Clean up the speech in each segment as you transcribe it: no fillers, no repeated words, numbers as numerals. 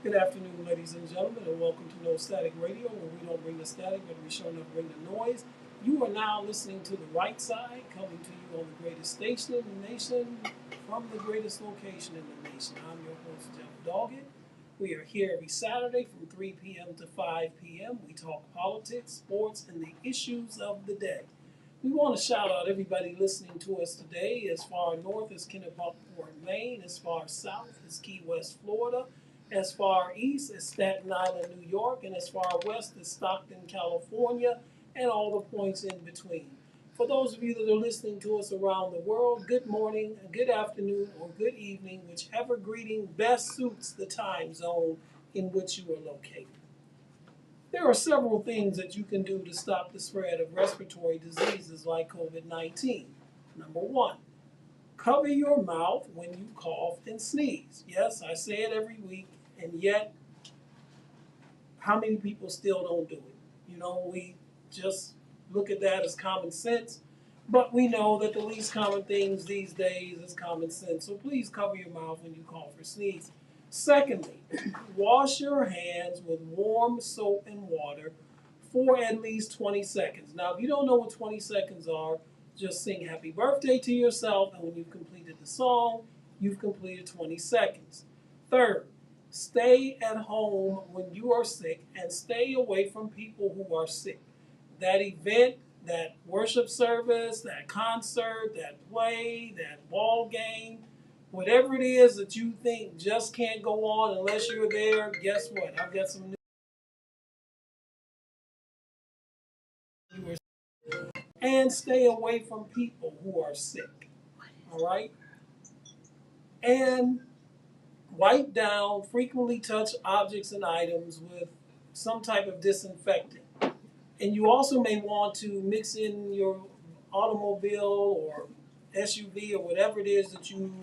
Good afternoon, ladies and gentlemen, and welcome to No Static Radio, where we don't bring the static, but we sure enough bring the noise. You are now listening to the right side, coming to you on the greatest station in the nation, from the greatest location in the nation. I'm your host, Jeff Doggett. We are here every Saturday from 3 p.m. to 5 p.m. We talk politics, sports, and the issues of the day. We want to shout out everybody listening to us today, as far north as Kennebunkport, Maine, as far south as Key West, Florida, as far east as Staten Island, New York, and as far west as Stockton, California, and all the points in between. For those of you that are listening to us around the world, good morning, good afternoon, or good evening, whichever greeting best suits the time zone in which you are located. There are several things that you can do to stop the spread of respiratory diseases like COVID-19. Number one, cover your mouth when you cough and sneeze. Yes, I say it every week, and yet, how many people still don't do it? We just look at that as common sense, but we know that the least common things these days is common sense. So please cover your mouth when you cough or sneeze. Secondly, wash your hands with warm soap and water for at least 20 seconds. Now, if you don't know what 20 seconds are, just sing happy birthday to yourself, and when you've completed the song, you've completed 20 seconds. Third, stay at home when you are sick and stay away from people who are sick. That event, that worship service, that concert, that play, that ball game, whatever it is that you think just can't go on unless you're there, guess what? I've got some news. And stay away from people who are sick. All right? And wipe down frequently touched objects and items with some type of disinfectant. And you also may want to mix in your automobile or SUV or whatever it is that you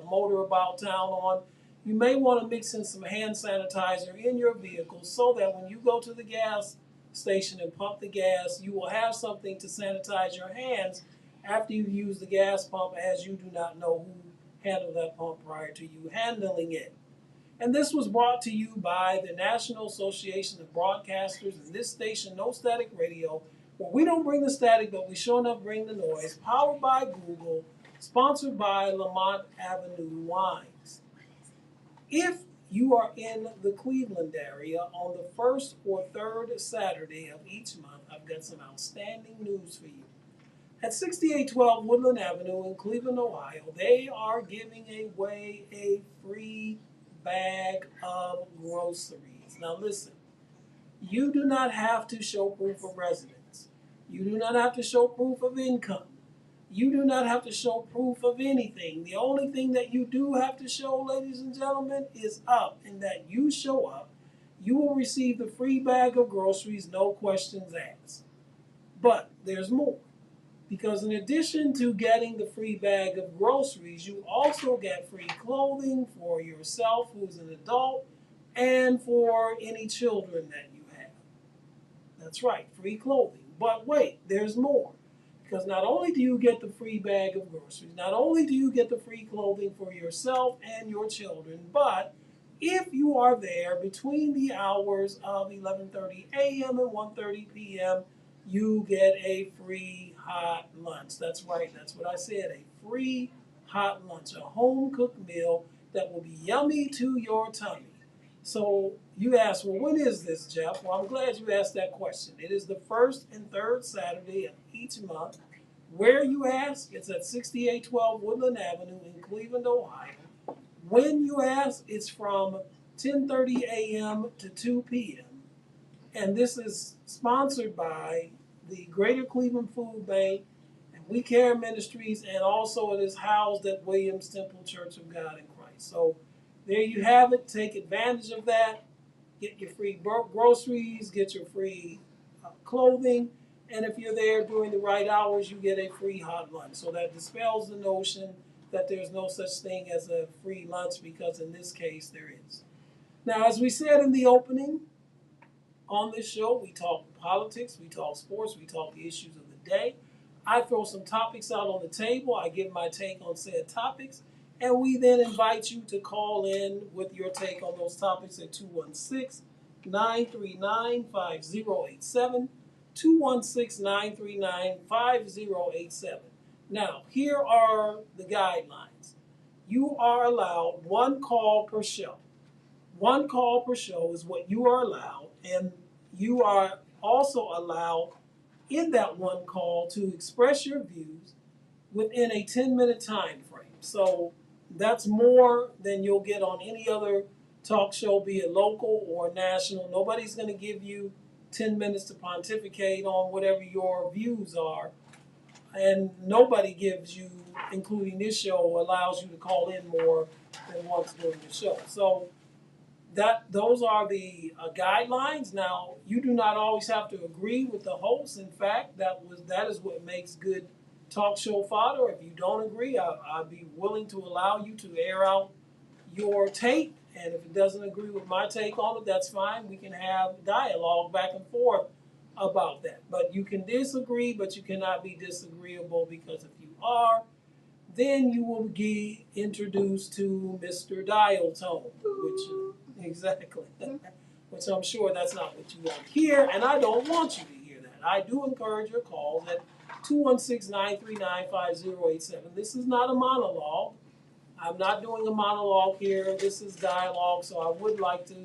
motor about town on. You may want to mix in some hand sanitizer in your vehicle so that when you go to the gas station and pump the gas, you will have something to sanitize your hands after you use the gas pump, as you do not know who handled that pump prior to you handling it. And this was brought to you by the National Association of Broadcasters and this station, No Static Radio, where we don't bring the static, but we sure enough bring the noise, powered by Google, sponsored by Lamont Avenue Wines. If you are in the Cleveland area on the first or third Saturday of each month, I've got some outstanding news for you. At 6812 Woodland Avenue in Cleveland, Ohio, they are giving away a free bag of groceries. Now listen, you do not have to show proof of residence. You do not have to show proof of income. You do not have to show proof of anything. The only thing that you do have to show, ladies and gentlemen, is up, and that you show up. You will receive the free bag of groceries, no questions asked. But there's more. Because in addition to getting the free bag of groceries, you also get free clothing for yourself, who's an adult, and for any children that you have. That's right, free clothing. But wait, there's more. Because not only do you get the free bag of groceries, not only do you get the free clothing for yourself and your children, but if you are there between the hours of 11:30 a.m. and 1:30 p.m., you get a free hot lunch. That's right, that's what I said, a free hot lunch, a home cooked meal that will be yummy to your tummy. So you ask, well, when is this, Jeff? Well, I'm glad you asked that question. It is the first and third Saturday of each month. Where, you ask? It's at 6812 Woodland Avenue in Cleveland, Ohio. When, you ask? It's from 10:30 a.m. to 2 p.m. And this is sponsored by the Greater Cleveland Food Bank and We Care Ministries, and also it is housed at Williams Temple Church of God in Christ. So there you have it. Take advantage of that. Get your free groceries, get your free clothing, and if you're there during the right hours, you get a free hot lunch. So that dispels the notion that there's no such thing as a free lunch, because in this case there is. Now, as we said in the opening, on this show, we talk politics, we talk sports, we talk the issues of the day. I throw some topics out on the table. I give my take on said topics, And we then invite you to call in with your take on those topics at 216-939-5087, 216-939-5087. Now, here are the guidelines. You are allowed one call per show. One call per show is what you are allowed, and you are also allowed in that one call to express your views within a 10-minute time frame. So that's more than you'll get on any other talk show, be it local or national. Nobody's going to give you 10 minutes to pontificate on whatever your views are. And nobody gives you, including this show, allows you to call in more than once during the show. So those are the guidelines. Now, you do not always have to agree with the host. In fact, that is what makes good talk show fodder. If you don't agree, I'd be willing to allow you to air out your take. And if it doesn't agree with my take on it, that's fine. We can have dialogue back and forth about that. But you can disagree, but you cannot be disagreeable, because if you are, then you will be introduced to Mr. Dial Tone, which exactly, which I'm sure that's not what you want to hear, and I don't want you to hear that. I do encourage your calls at 216-939-5087. This is not a monologue. I'm not doing a monologue here. This is dialogue, so I would like to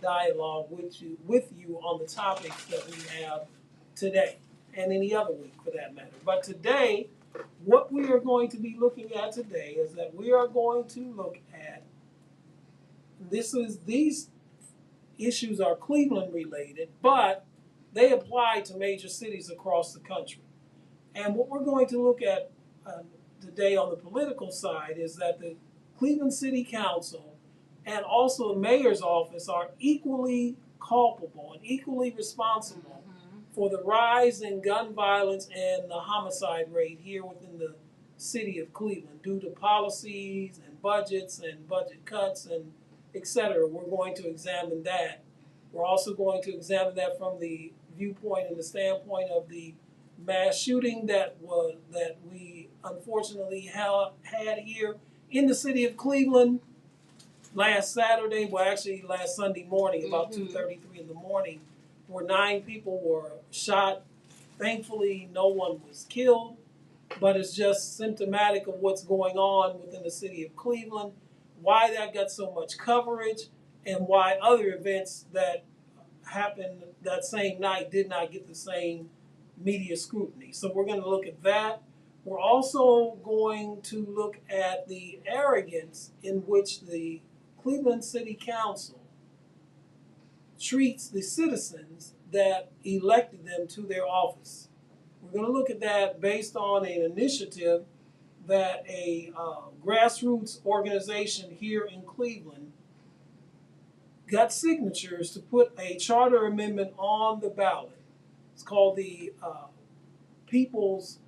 dialogue with you on the topics that we have today, and any other week for that matter. But today, what we are going to be looking at today is that we are going to look at these issues are Cleveland related, but they apply to major cities across the country. And what we're going to look at today on the political side is that the Cleveland City Council and also the mayor's office are equally culpable and equally responsible for the rise in gun violence and the homicide rate here within the city of Cleveland due to policies and budgets and budget cuts and et cetera. We're going to examine that. We're also going to examine that from the viewpoint and the standpoint of the mass shooting that we unfortunately had here in the city of Cleveland last Saturday, well actually last Sunday morning, about 2:33 in the morning, where 9 people were shot. Thankfully, no one was killed, but it's just symptomatic of what's going on within the city of Cleveland, why that got so much coverage, and why other events that happened that same night did not get the same media scrutiny. So we're going to look at that. We're also going to look at the arrogance in which the Cleveland City Council treats the citizens that elected them to their office. We're going to look at that based on an initiative that a grassroots organization here in Cleveland got signatures to put a charter amendment on the ballot. It's called the People's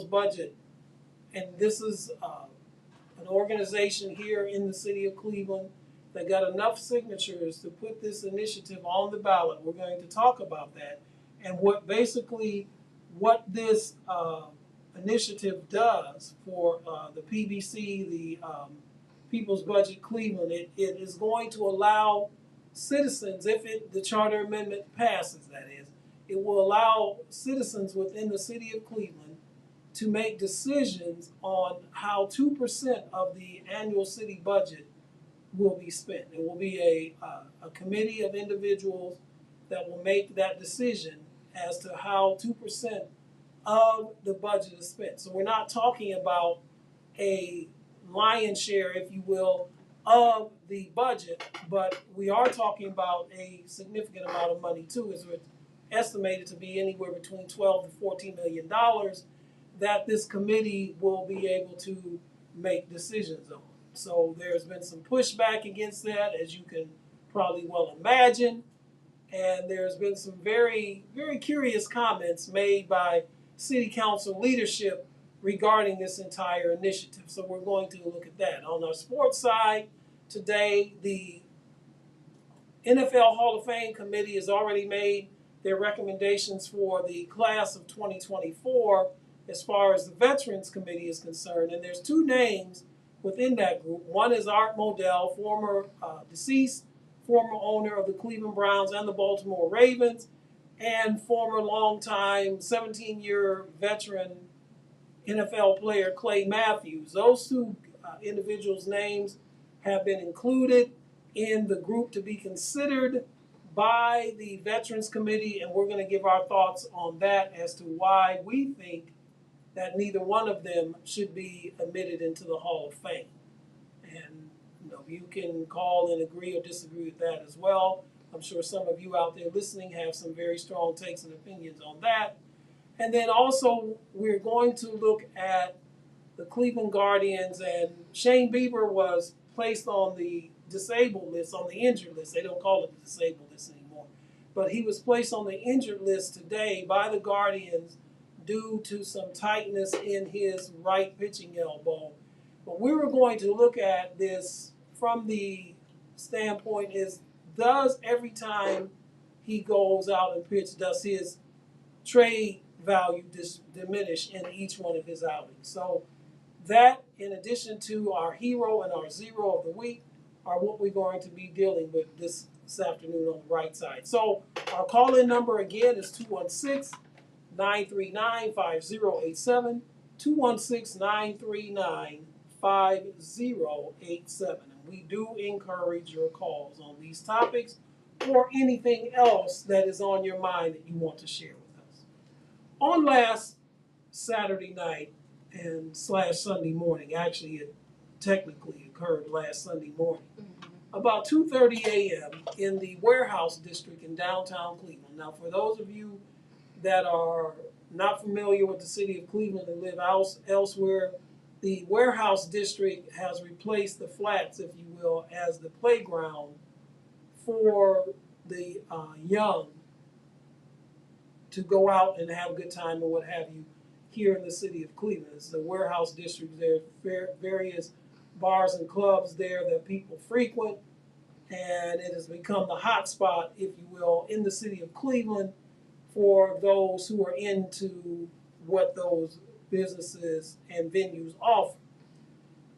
Budget, and this is an organization here in the city of Cleveland that got enough signatures to put this initiative on the ballot. We're going to talk about that and what this initiative does for the PBC, the People's Budget Cleveland. It is going to allow citizens, if the charter amendment passes, that is, it will allow citizens within the city of Cleveland to make decisions on how 2% of the annual city budget will be spent. It will be a committee of individuals that will make that decision as to how 2% of the budget is spent. So we're not talking about a lion's share, if you will, of the budget, but we are talking about a significant amount of money too, as it's estimated to be anywhere between $12 to $14 million that this committee will be able to make decisions on. So there's been some pushback against that, as you can probably well imagine, and there's been some very, very curious comments made by city council leadership regarding this entire initiative. So we're going to look at that. On our sports side today, the NFL Hall of Fame committee has already made their recommendations for the class of 2024 as far as the Veterans Committee is concerned. And there's 2 names within that group. One is Art Modell, former deceased, former owner of the Cleveland Browns and the Baltimore Ravens, and former longtime 17-year veteran NFL player Clay Matthews. Those two individuals' names have been included in the group to be considered by the Veterans Committee, and we're going to give our thoughts on that as to why we think that neither one of them should be admitted into the Hall of Fame. And you can call and agree or disagree with that as well. I'm sure some of you out there listening have some very strong takes and opinions on that. And then also, we're going to look at the Cleveland Guardians, and Shane Biebers was placed on the disabled list, on the injured list. They don't call it the disabled list anymore. But he was placed on the injured list today by the Guardians due to some tightness in his right pitching elbow. But we were going to look at this from the standpoint is, does every time he goes out and pitches, does his trade value diminish in each one of his outings? So that, in addition to our hero and our zero of the week, are what we're going to be dealing with this afternoon on the right side. So our call-in number again is 216-939-5087, 216-939-5087. And we do encourage your calls on these topics or anything else that is on your mind that you want to share with us. On last Saturday night and / Sunday morning, actually it technically occurred last Sunday morning, about 2:30 a.m. in the Warehouse District in downtown Cleveland. Now, for those of you that are not familiar with the city of Cleveland and live elsewhere, the Warehouse District has replaced the flats, if you will, as the playground for the young to go out and have a good time or what have you here in the city of Cleveland. It's the Warehouse District. There are various bars and clubs there that people frequent, and it has become the hot spot, if you will, in the city of Cleveland for those who are into what those businesses and venues offer.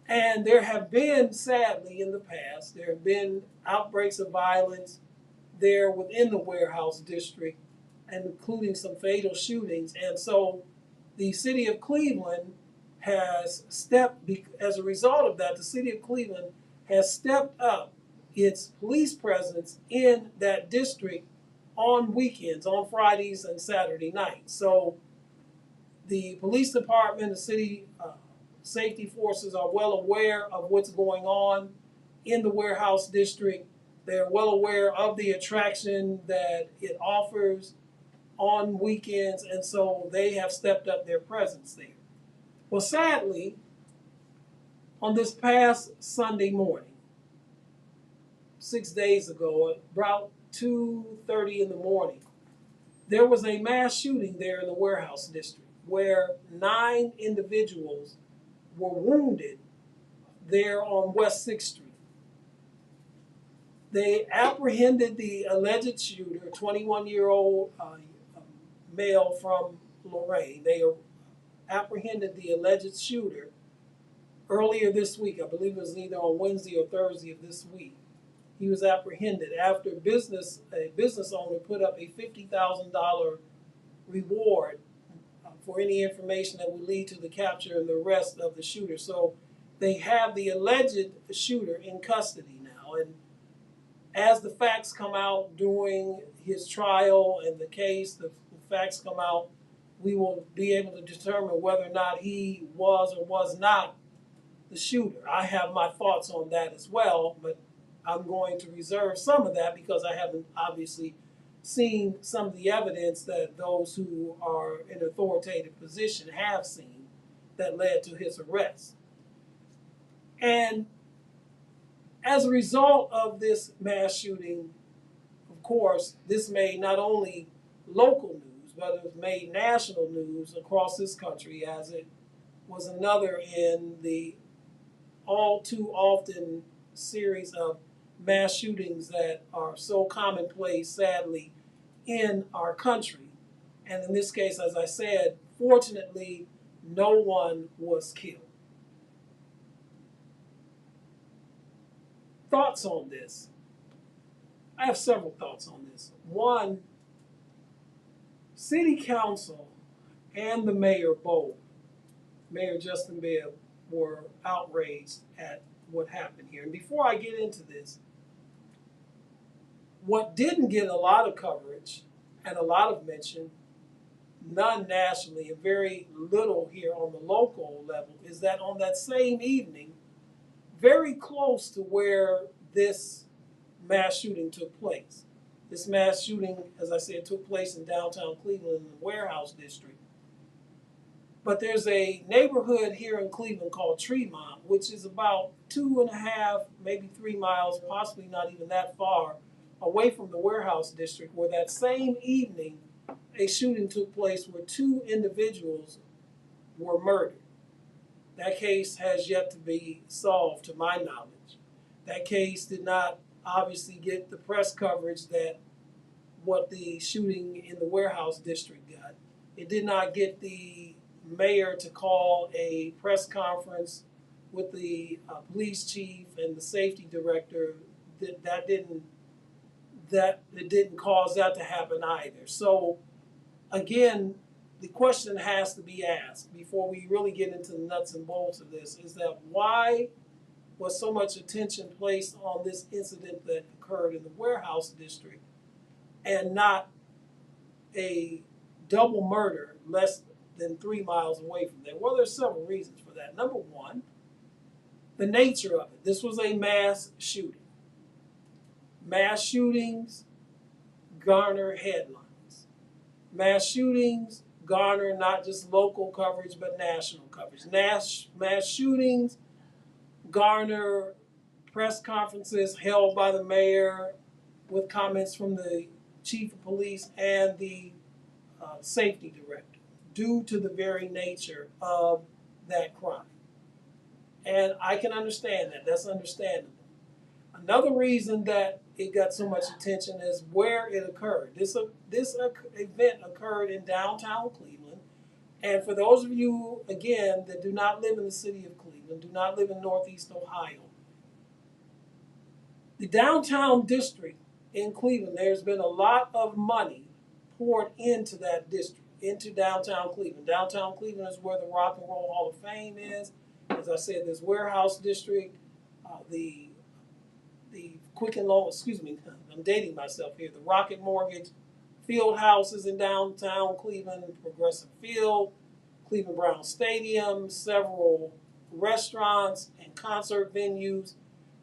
And there have been, sadly, in the past, there have been outbreaks of violence there within the Warehouse District, and including some fatal shootings. And so the city of Cleveland has as a result of that, the city of Cleveland has stepped up its police presence in that district on weekends, on Fridays and Saturday nights. So the police department, the city safety forces are well aware of what's going on in the Warehouse District. They're well aware of the attraction that it offers on weekends, and so they have stepped up their presence there. Well, sadly, on this past Sunday morning, 6 days ago, at about 2:30 in the morning, there was a mass shooting there in the Warehouse District where 9 individuals were wounded there on West 6th Street. They apprehended the alleged shooter, a 21-year-old male from Lorraine. They apprehended the alleged shooter earlier this week. I believe it was either on Wednesday or Thursday of this week. He was apprehended after a business owner put up a $50,000 reward for any information that would lead to the capture and the arrest of the shooter. So they have the alleged shooter in custody now. And as the facts come out during his trial and the case, the facts come out, we will be able to determine whether or not he was or was not the shooter. I have my thoughts on that as well, but I'm going to reserve some of that because I haven't obviously seen some of the evidence that those who are in authoritative position have seen that led to his arrest. And as a result of this mass shooting, of course, this made not only local news, but it made national news across this country, as it was another in the all too often series of mass shootings that are so commonplace, sadly, in our country. And in this case, as I said, fortunately, no one was killed. Thoughts on this? I have several thoughts on this. One, City Council and the mayor both, Mayor Justin Bibb, were outraged at what happened here. And before I get into this, what didn't get a lot of coverage and a lot of mention, none nationally and very little here on the local level, is that on that same evening, very close to where this mass shooting took place. This mass shooting, as I said, took place in downtown Cleveland in the Warehouse District. But there's a neighborhood here in Cleveland called Tremont, which is about 2.5, maybe 3 miles, possibly not even that far, away from the Warehouse District, where that same evening a shooting took place where 2 individuals were murdered. That case has yet to be solved, to my knowledge. That case did not obviously get the press coverage that what the shooting in the Warehouse District got. It did not get the mayor to call a press conference with the police chief and the safety director. It didn't cause that to happen either. So again, the question has to be asked before we really get into the nuts and bolts of this, is that why was so much attention placed on this incident that occurred in the Warehouse District and not a double murder less than 3 miles away from there? Well, there's several reasons for that. Number one, the nature of it. This was a mass shooting. Mass shootings garner headlines. Mass shootings garner not just local coverage, but national coverage. Mass shootings garner press conferences held by the mayor with comments from the chief of police and the safety director due to the very nature of that crime. And I can understand that. That's understandable. Another reason that it got so much attention is where it occurred. This event occurred in downtown Cleveland. And for those of you, again, that do not live in the city of Cleveland, do not live in Northeast Ohio, the downtown district in Cleveland, there's been a lot of money poured into that district, into downtown Cleveland. Downtown Cleveland is where the Rock and Roll Hall of Fame is. As I said, this Warehouse District, the Quicken Loan, I'm dating myself here, the Rocket Mortgage Field Houses in downtown Cleveland, Progressive Field, Cleveland Brown Stadium, several restaurants and concert venues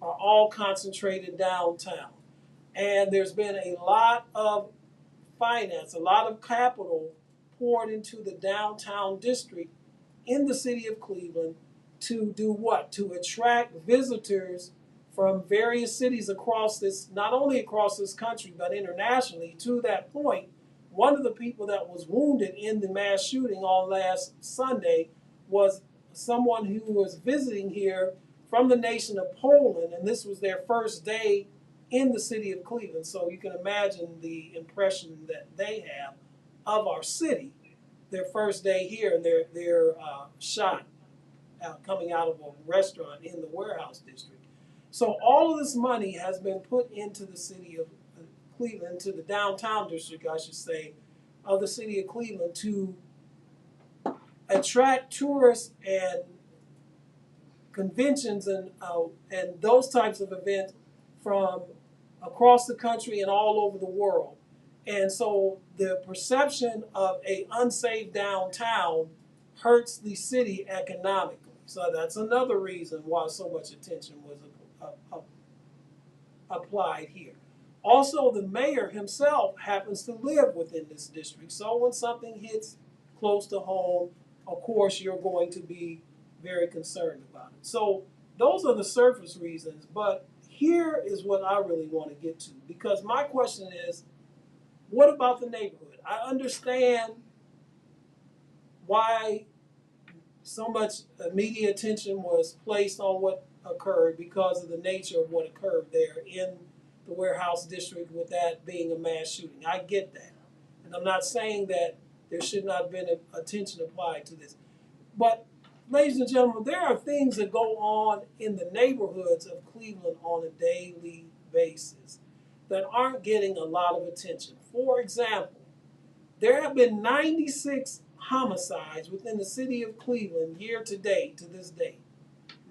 are all concentrated downtown. And there's been a lot of finance, a lot of capital poured into the downtown district in the city of Cleveland to do what? To attract visitors from various cities across this, not only across this country, but internationally. To that point, one of the people that was wounded in the mass shooting on last Sunday was someone who was visiting here from the nation of Poland, and this was their first day in the city of Cleveland. So you can imagine the impression that they have of our city, their first day here, and they're shot coming out of a restaurant in the Warehouse District. So all of this money has been put into the city of Cleveland, to the downtown district, I should say, of the city of Cleveland to attract tourists and conventions and those types of events from across the country and all over the world. And so the perception of an unsafe downtown hurts the city economically. So that's another reason why so much attention was applied here. Also, the mayor himself happens to live within this district. So when something hits close to home, of course, you're going to be very concerned about it. So those are the surface reasons. But here is what I really want to get to, because my question is, what about the neighborhood? I understand why so much media attention was placed on what occurred because of the nature of what occurred there in the Warehouse District, with that being a mass shooting. I get that. And I'm not saying that there should not have been attention applied to this. But ladies and gentlemen, there are things that go on in the neighborhoods of Cleveland on a daily basis that aren't getting a lot of attention. For example, there have been 96 homicides within the city of Cleveland year to date to this date.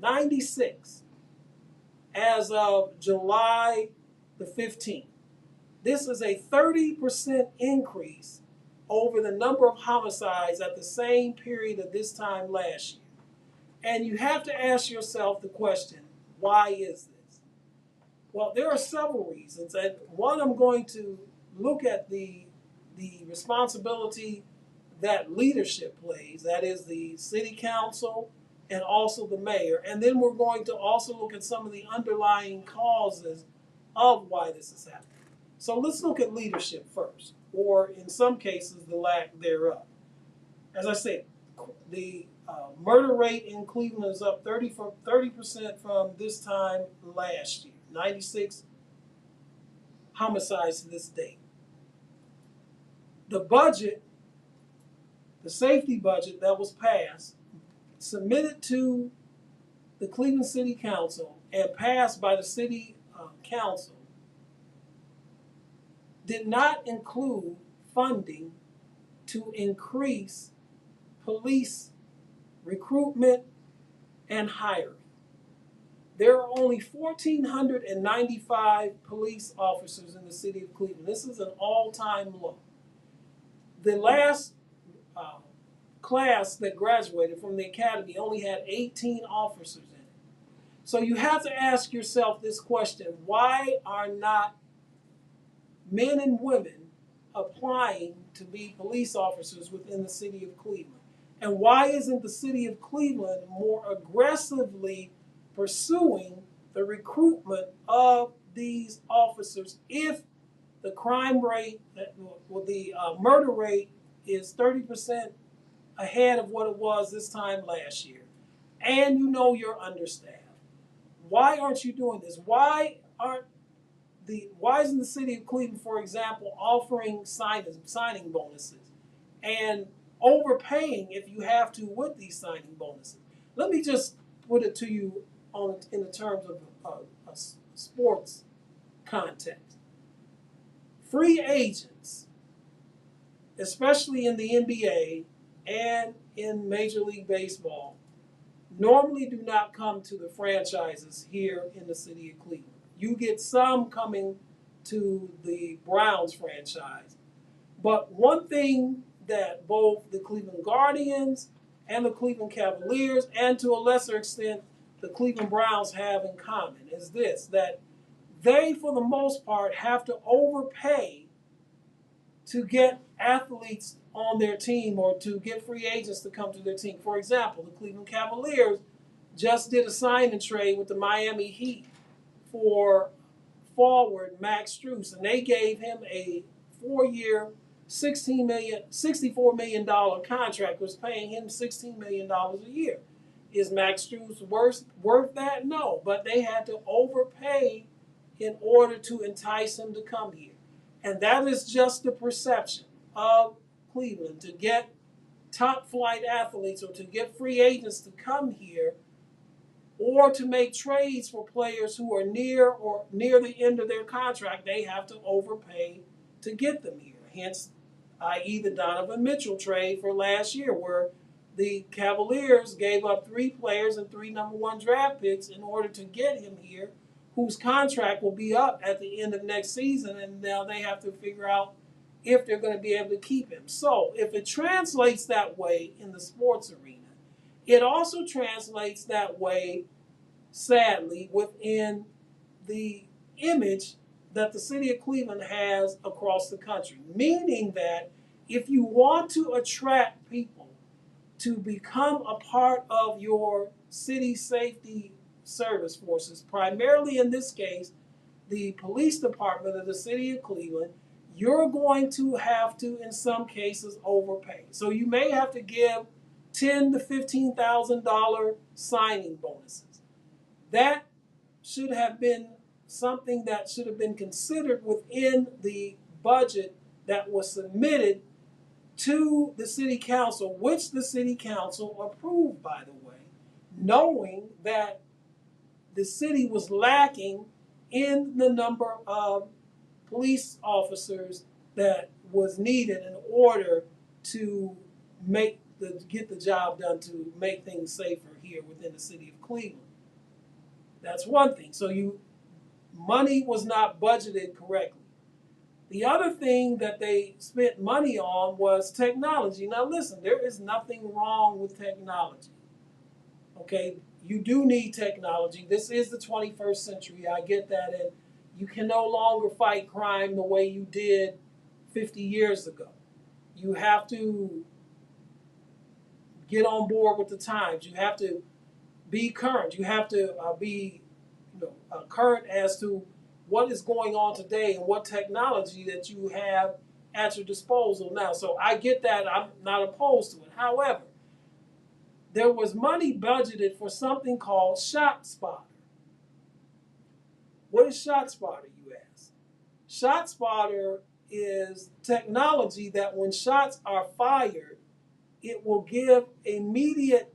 96 as of July the 15th. This is a 30% increase over the number of homicides at the same period of this time last year. And you have to ask yourself the question, why is this? Well, there are several reasons. And one, I'm going to look at the responsibility that leadership plays, that is the city council and also the mayor. And then we're going to also look at some of the underlying causes of why this is happening. So let's look at leadership first, or in some cases, the lack thereof. As I said, the murder rate in Cleveland is up 30% from this time last year. 96 homicides to this date. The budget, the safety budget that was passed, submitted to the Cleveland City Council and passed by the City Council, did not include funding to increase police recruitment and hiring. There are only 1,495 police officers in the city of Cleveland. This is an all-time low. The last class that graduated from the academy only had 18 officers in it. So you have to ask yourself this question: why are not men and women applying to be police officers within the city of Cleveland? And why isn't the city of Cleveland more aggressively pursuing the recruitment of these officers if the crime rate, the murder rate is 30% ahead of what it was this time last year, and you know you're understaffed? Why aren't you doing this? Why isn't the city of Cleveland, for example, offering signing bonuses and overpaying if you have to with these signing bonuses? Let me just put it to you in the terms of a sports context. Free agents, especially in the NBA and in Major League Baseball, normally do not come to the franchises here in the city of Cleveland. You get some coming to the Browns franchise. But one thing that both the Cleveland Guardians and the Cleveland Cavaliers, and to a lesser extent the Cleveland Browns, have in common is this: that they, for the most part, have to overpay to get athletes on their team or to get free agents to come to their team. For example, the Cleveland Cavaliers just did a sign and trade with the Miami Heat for forward Max Strus, and they gave him a 4-year, $64 million contract, was paying him $16 million a year. Is Max Strus worth that? No, but they had to overpay in order to entice him to come here. And that is just the perception of Cleveland. To get top flight athletes or to get free agents to come here, or to make trades for players who are near the end of their contract, they have to overpay to get them here. Hence, i.e. the Donovan Mitchell trade for last year, where the Cavaliers gave up 3 players and 3 number 1 draft picks in order to get him here, whose contract will be up at the end of next season, and now they have to figure out if they're going to be able to keep him. So if it translates that way in the sports arena, it also translates that way, sadly, within the image that the city of Cleveland has across the country. Meaning that if you want to attract people to become a part of your city safety service forces, primarily in this case, the police department of the city of Cleveland, you're going to have to, in some cases, overpay. So you may have to give $10,000 to $15,000 signing bonuses. That should have been something that should have been considered within the budget that was submitted to the city council, which the city council approved, by the way. knowing that the city was lacking in the number of police officers that was needed in order to get the job done to make things safer here within the city of Cleveland. That's one thing. So money was not budgeted correctly. The other thing that they spent money on was technology. Now listen, there is nothing wrong with technology. Okay, you do need technology. This is the 21st century. I get that, and you can no longer fight crime the way you did 50 years ago. You have to get on board with the times. You have to be current. You have to be current as to what is going on today and what technology that you have at your disposal now. So I get that. I'm not opposed to it. However, there was money budgeted for something called ShotSpotter. What is ShotSpotter, you ask? ShotSpotter is technology that when shots are fired, it will give immediate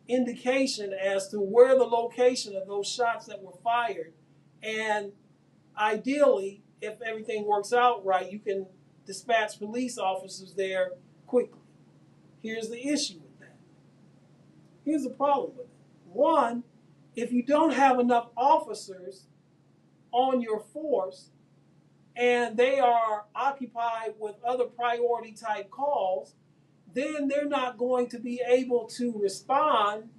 indication as to where the location of those shots that were fired. And ideally, if everything works out right, you can dispatch police officers there quickly. Here's the issue with that. Here's the problem with it. One, if you don't have enough officers on your force and they are occupied with other priority type calls, then they're not going to be able to respond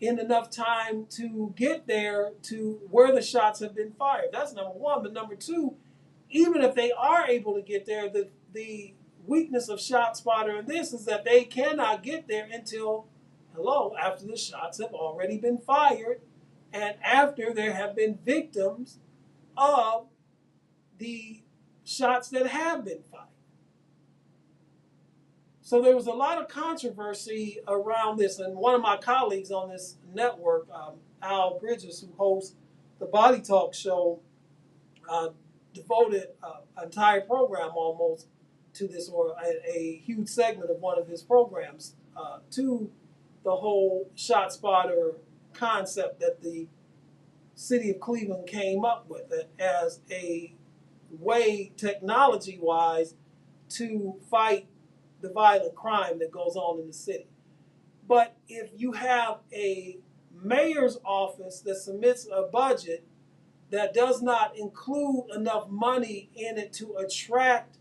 in enough time to get there to where the shots have been fired. That's number one. But number two, even if they are able to get there, the weakness of ShotSpotter in this is that they cannot get there until, after the shots have already been fired and after there have been victims of the shots that have been fired. So there was a lot of controversy around this, and one of my colleagues on this network, Al Bridges, who hosts the Body Talk show, devoted an entire program almost to this, or a huge segment of one of his programs to the whole ShotSpotter concept that the city of Cleveland came up with as a way, technology-wise, to fight the violent crime that goes on in the city. But if you have a mayor's office that submits a budget that does not include enough money in it to attract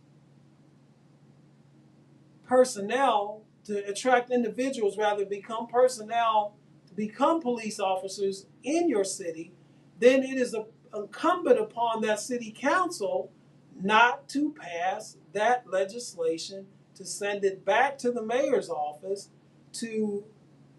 personnel, to attract individuals, rather become personnel, to become police officers in your city, then it is incumbent upon that city council not to pass that legislation, to send it back to the mayor's office to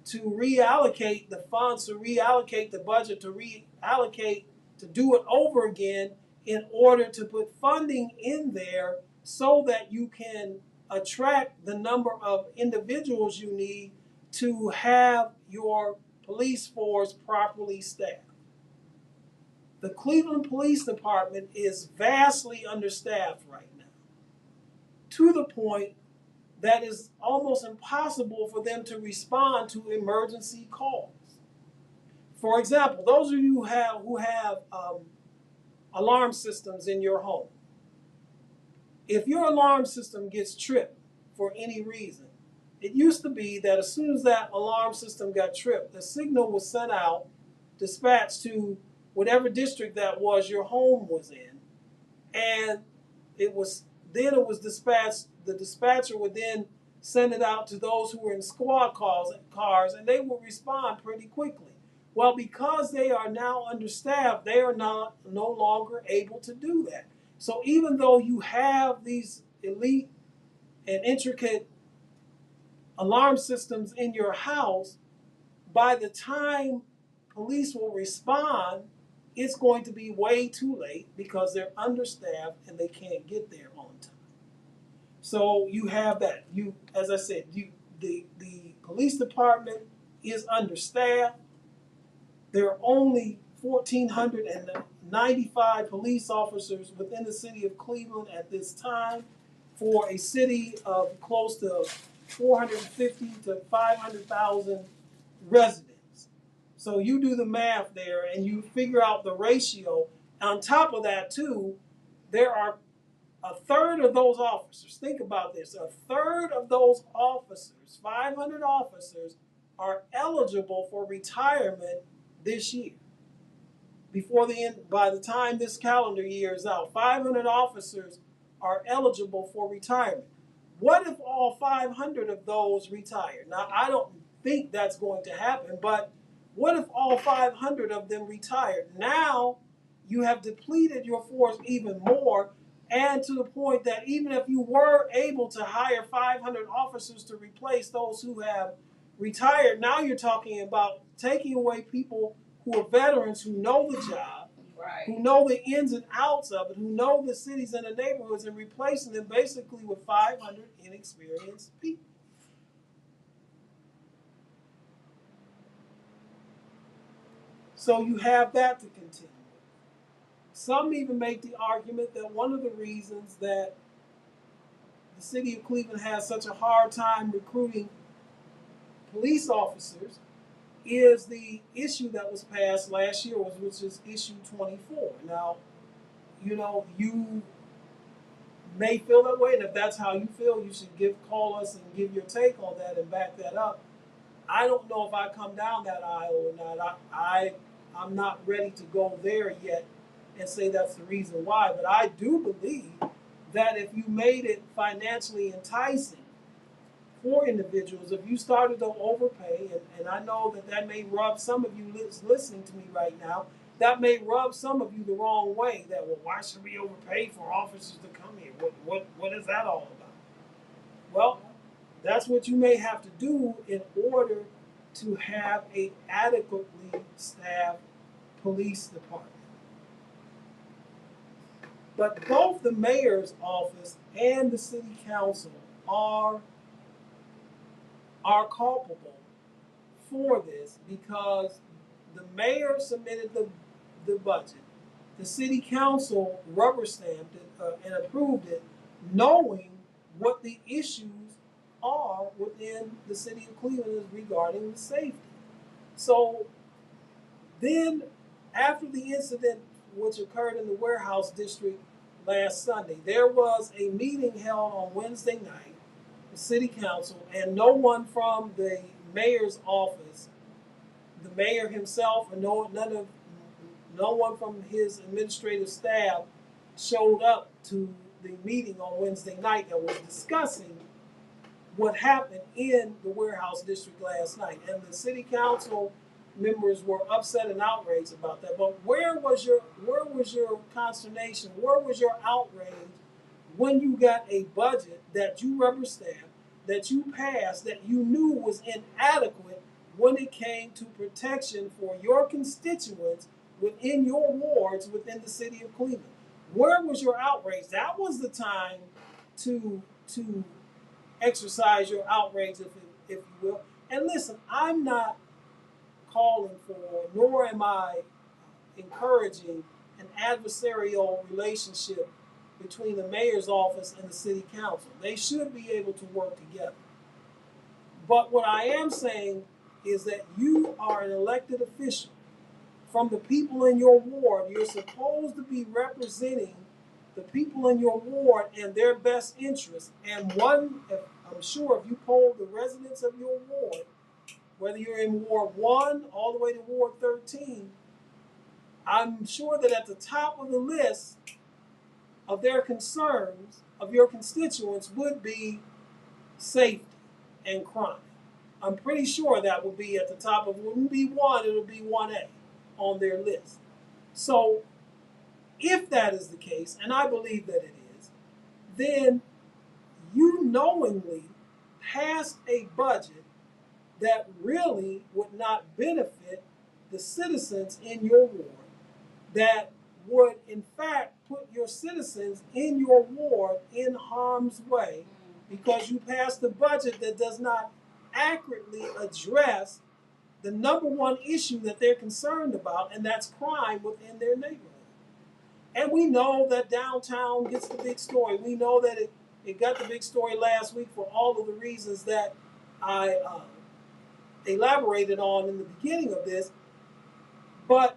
reallocate the funds, to reallocate the budget, to reallocate, to do it over again in order to put funding in there so that you can attract the number of individuals you need to have your police force properly staffed. The Cleveland Police Department is vastly understaffed right now, to the point that is almost impossible for them to respond to emergency calls. For example, those of you who have alarm systems in your home, if your alarm system gets tripped for any reason, it used to be that as soon as that alarm system got tripped, the signal was sent out, dispatched to whatever district that was your home was in, and it was dispatched. The dispatcher would then send it out to those who were in squad cars, and they will respond pretty quickly. Well, because they are now understaffed, they are no longer able to do that. So even though you have these elite and intricate alarm systems in your house, by the time police will respond, it's going to be way too late because they're understaffed and they can't get there on time. So you have that. As I said, the police department is understaffed. There are only 1,495 police officers within the city of Cleveland at this time, for a city of close to 450 to 500,000 residents. So you do the math there and you figure out the ratio. On top of that, too, there are a third of those officers. Think about this. A third of those officers, 500 officers, are eligible for retirement this year. Before the end, by the time this calendar year is out, 500 officers are eligible for retirement. What if all 500 of those retire? Now, I don't think that's going to happen, but what if all 500 of them retired? Now, you have depleted your force even more, and to the point that even if you were able to hire 500 officers to replace those who have retired, now you're talking about taking away people who are veterans who know the job, right, who know the ins and outs of it, who know the cities and the neighborhoods, and replacing them basically with 500 inexperienced people. So you have that to continue. Some even make the argument that one of the reasons that the city of Cleveland has such a hard time recruiting police officers is the issue that was passed last year, which is issue 24. Now, you may feel that way, and if that's how you feel, you should call us and give your take on that and back that up. I don't know if I come down that aisle or not. I'm not ready to go there yet and say that's the reason why, but I do believe that if you made it financially enticing for individuals, if you started to overpay, and I know that may rub some of you listening to me right now, that may rub some of you the wrong way, that, well, why should we overpay for officers to come here? What is that all about? Well, that's what you may have to do in order to have an adequately staffed police department. But both the mayor's office and the city council are culpable for this, because the mayor submitted the budget. The city council rubber stamped it and approved it, knowing what the issues are within the city of Cleveland regarding the safety. So then, after the incident which occurred in the warehouse district last Sunday, there was a meeting held on Wednesday night, the city council, and no one from the mayor's office, the mayor himself, or no one from his administrative staff showed up to the meeting on Wednesday night that was discussing what happened in the warehouse district last night. And the city council members were upset and outraged about that. But where was your consternation? Where was your outrage when you got a budget that you rubber stamped, that you passed, that you knew was inadequate when it came to protection for your constituents within your wards within the city of Cleveland? Where was your outrage? That was the time to exercise your outrage, if you will. And listen, I'm not calling for, nor am I encouraging an adversarial relationship between the mayor's office and the city council. They should be able to work together. But what I am saying is that you are an elected official from the people in your ward. You're supposed to be representing the people in your ward and their best interests. And I'm sure if you poll the residents of your ward, whether you're in Ward 1 all the way to Ward 13, I'm sure that at the top of the list of their concerns of your constituents would be safety and crime. I'm pretty sure that would be at the top of, it wouldn't be 1, it would be 1A on their list. So if that is the case, and I believe that it is, then you knowingly passed a budget that really would not benefit the citizens in your ward, that would in fact put your citizens in your ward in harm's way, because you passed a budget that does not accurately address the number one issue that they're concerned about, and that's crime within their neighborhood. And we know that downtown gets the big story. We know that it got the big story last week for all of the reasons that I elaborated on in the beginning of this. But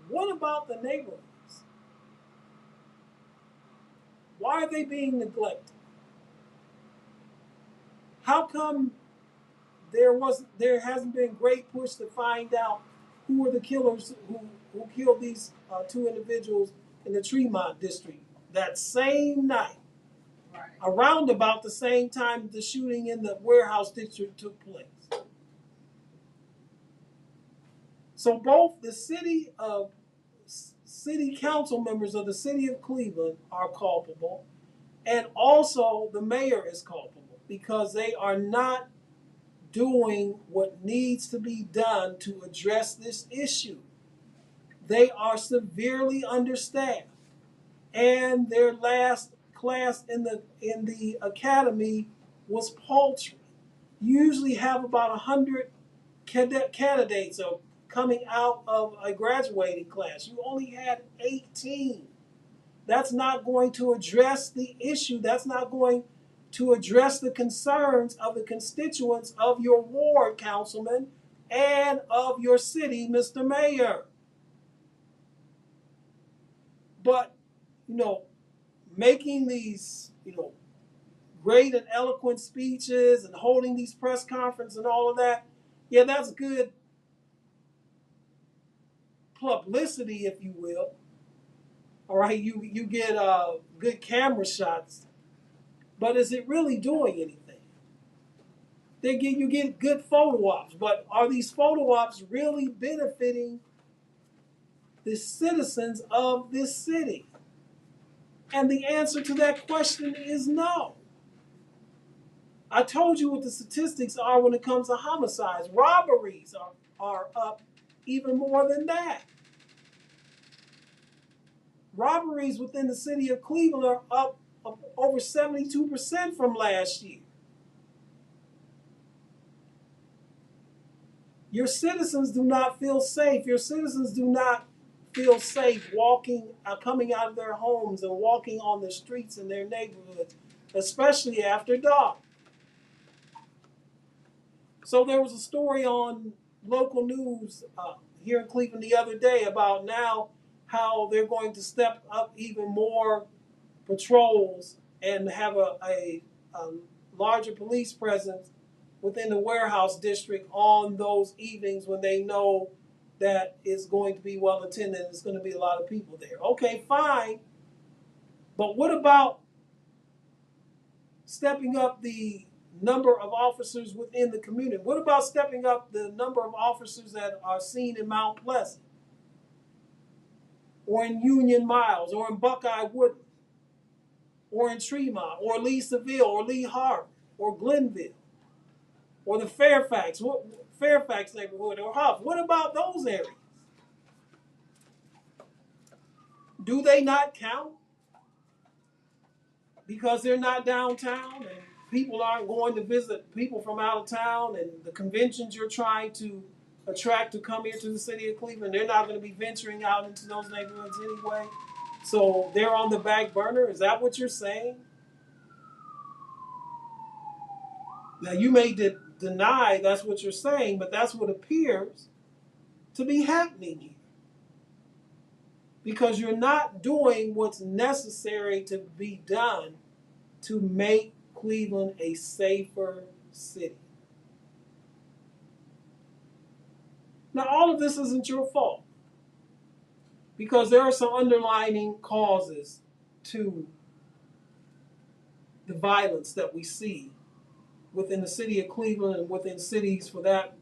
what about the neighborhoods? Why are they being neglected? How come there hasn't been great push to find out who were the killers who killed these two individuals in the Tremont district that same night, right, around about the same time the shooting in the warehouse district took place? So both the city council members of the city of Cleveland are culpable, and also the mayor is culpable because they are not doing what needs to be done to address this issue. They are severely understaffed, and their last class in the academy was paltry. You usually have about 100 candidates coming out of a graduating class. You only had 18. That's not going to address the issue. That's not going to address the concerns of the constituents of your ward, councilman, and of your city, Mr. Mayor. But, making these, great and eloquent speeches and holding these press conferences and all of that, yeah, that's good publicity, if you will. All right, you get good camera shots, but is it really doing anything? You get good photo ops, but are these photo ops really benefiting the citizens of this city? And the answer to that question is no. I told you what the statistics are when it comes to homicides. Robberies are up even more than that. Robberies within the city of Cleveland are up over 72% from last year. Your citizens do not feel safe. Your citizens do not feel safe coming out of their homes and walking on the streets in their neighborhoods, especially after dark. So there was a story on local news here in Cleveland the other day about now how they're going to step up even more patrols and have a larger police presence within the warehouse district on those evenings when they know that it's going to be well attended and there's going to be a lot of people there. Okay, fine. But what about stepping up the number of officers within the community? What about stepping up the number of officers that are seen in Mount Pleasant or in Union Miles or in Buckeye Woodland or in Tremont or Lee Seville or Lee Harbor or Glenville or the Fairfax neighborhood or Huff? What about those areas? Do they not count because they're not downtown and people aren't going to visit people from out of town, and the conventions you're trying to attract to come here to the city of Cleveland, they're not going to be venturing out into those neighborhoods anyway? So they're on the back burner? Is that what you're saying? Now, you may deny that's what you're saying, but that's what appears to be happening here. Because you're not doing what's necessary to be done to make Cleveland a safer city. Now, all of this isn't your fault, because there are some underlying causes to the violence that we see within the city of Cleveland and within cities for that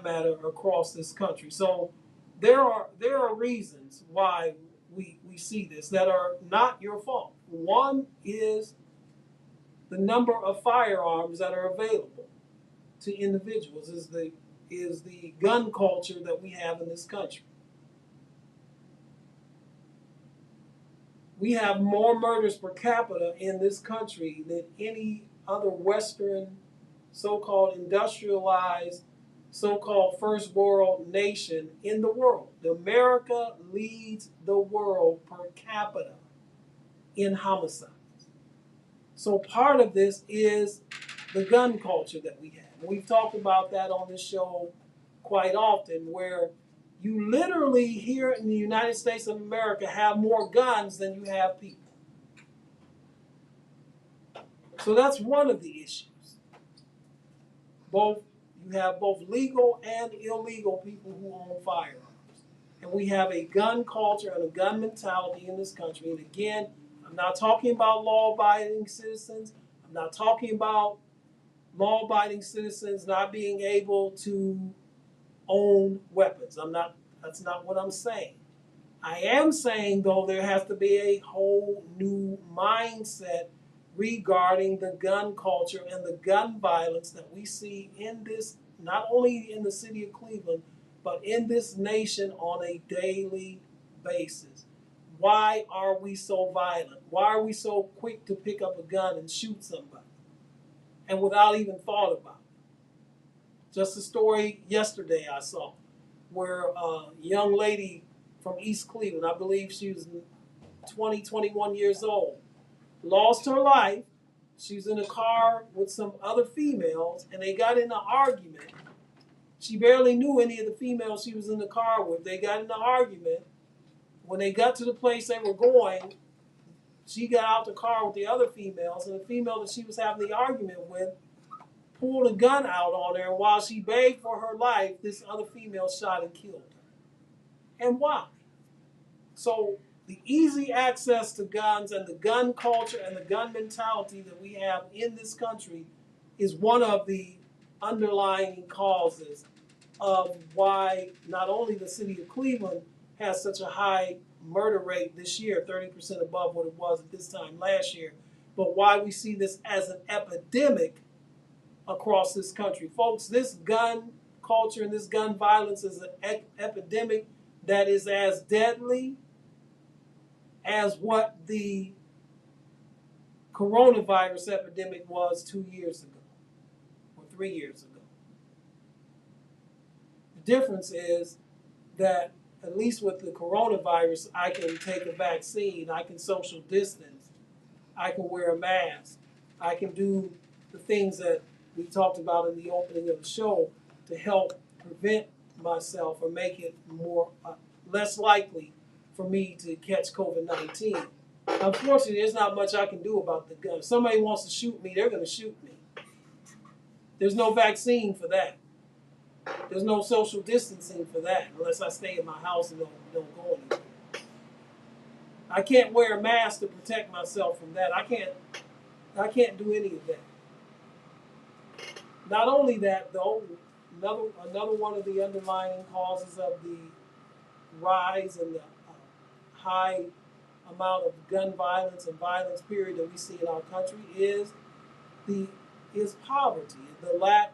matter across this country. So there are reasons why we see this that are not your fault. One is the number of firearms that are available to individuals, is the gun culture that we have in this country. We have more murders per capita in this country than any other Western so-called industrialized, so-called first world nation in the world. America leads the world per capita in homicides. So part of this is the gun culture that we have. We've talked about that on this show quite often, where you literally here in the United States of America have more guns than you have people. So that's one of the issues. You have both legal and illegal people who own firearms. And we have a gun culture and a gun mentality in this country. And again, I'm not talking about law-abiding citizens. I'm not talking about law-abiding citizens not being able to own weapons. That's not what I'm saying. I am saying, though, there has to be a whole new mindset regarding the gun culture and the gun violence that we see in this, not only in the city of Cleveland, but in this nation on a daily basis. Why are we so violent? Why are we so quick to pick up a gun and shoot somebody? And without even thought about it. Just a story yesterday I saw where a young lady from East Cleveland, I believe she was 20, 21 years old, lost her life. She was in a car with some other females, and they got in an argument. She barely knew any of the females she was in the car with. They got in an argument. When they got to the place they were going, she got out the car with the other females, and the female that she was having the argument with pulled a gun out on her, and while she begged for her life, this other female shot and killed her. And why? So the easy access to guns and the gun culture and the gun mentality that we have in this country is one of the underlying causes of why not only the city of Cleveland has such a high murder rate this year, 30% above what it was at this time last year, but why we see this as an epidemic across this country. Folks, this gun culture and this gun violence is an epidemic that is as deadly as what the coronavirus epidemic was 2 years ago or 3 years ago. The difference is that at least with the coronavirus, I can take a vaccine, I can social distance, I can wear a mask, I can do the things that we talked about in the opening of the show to help prevent myself or make it less likely for me to catch COVID-19. Unfortunately, there's not much I can do about the gun. If somebody wants to shoot me, they're going to shoot me. There's no vaccine for that. There's no social distancing for that unless I stay in my house and don't go anywhere. I can't wear a mask to protect myself from that. I can't do any of that. Not only that, though, another one of the underlying causes of the rise and the high amount of gun violence and violence period that we see in our country is poverty, the lack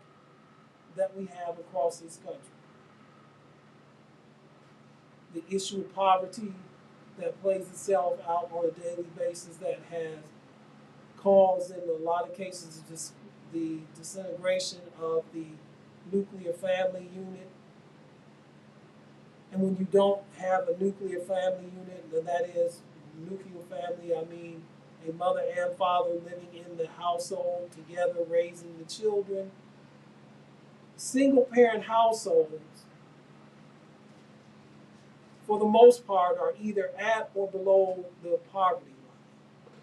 that we have across this country. The issue of poverty that plays itself out on a daily basis that has caused, in a lot of cases, just the disintegration of the nuclear family unit. And when you don't have a nuclear family unit, and that is nuclear family, I mean a mother and father living in the household together, raising the children. Single parent households, for the most part, are either at or below the poverty line.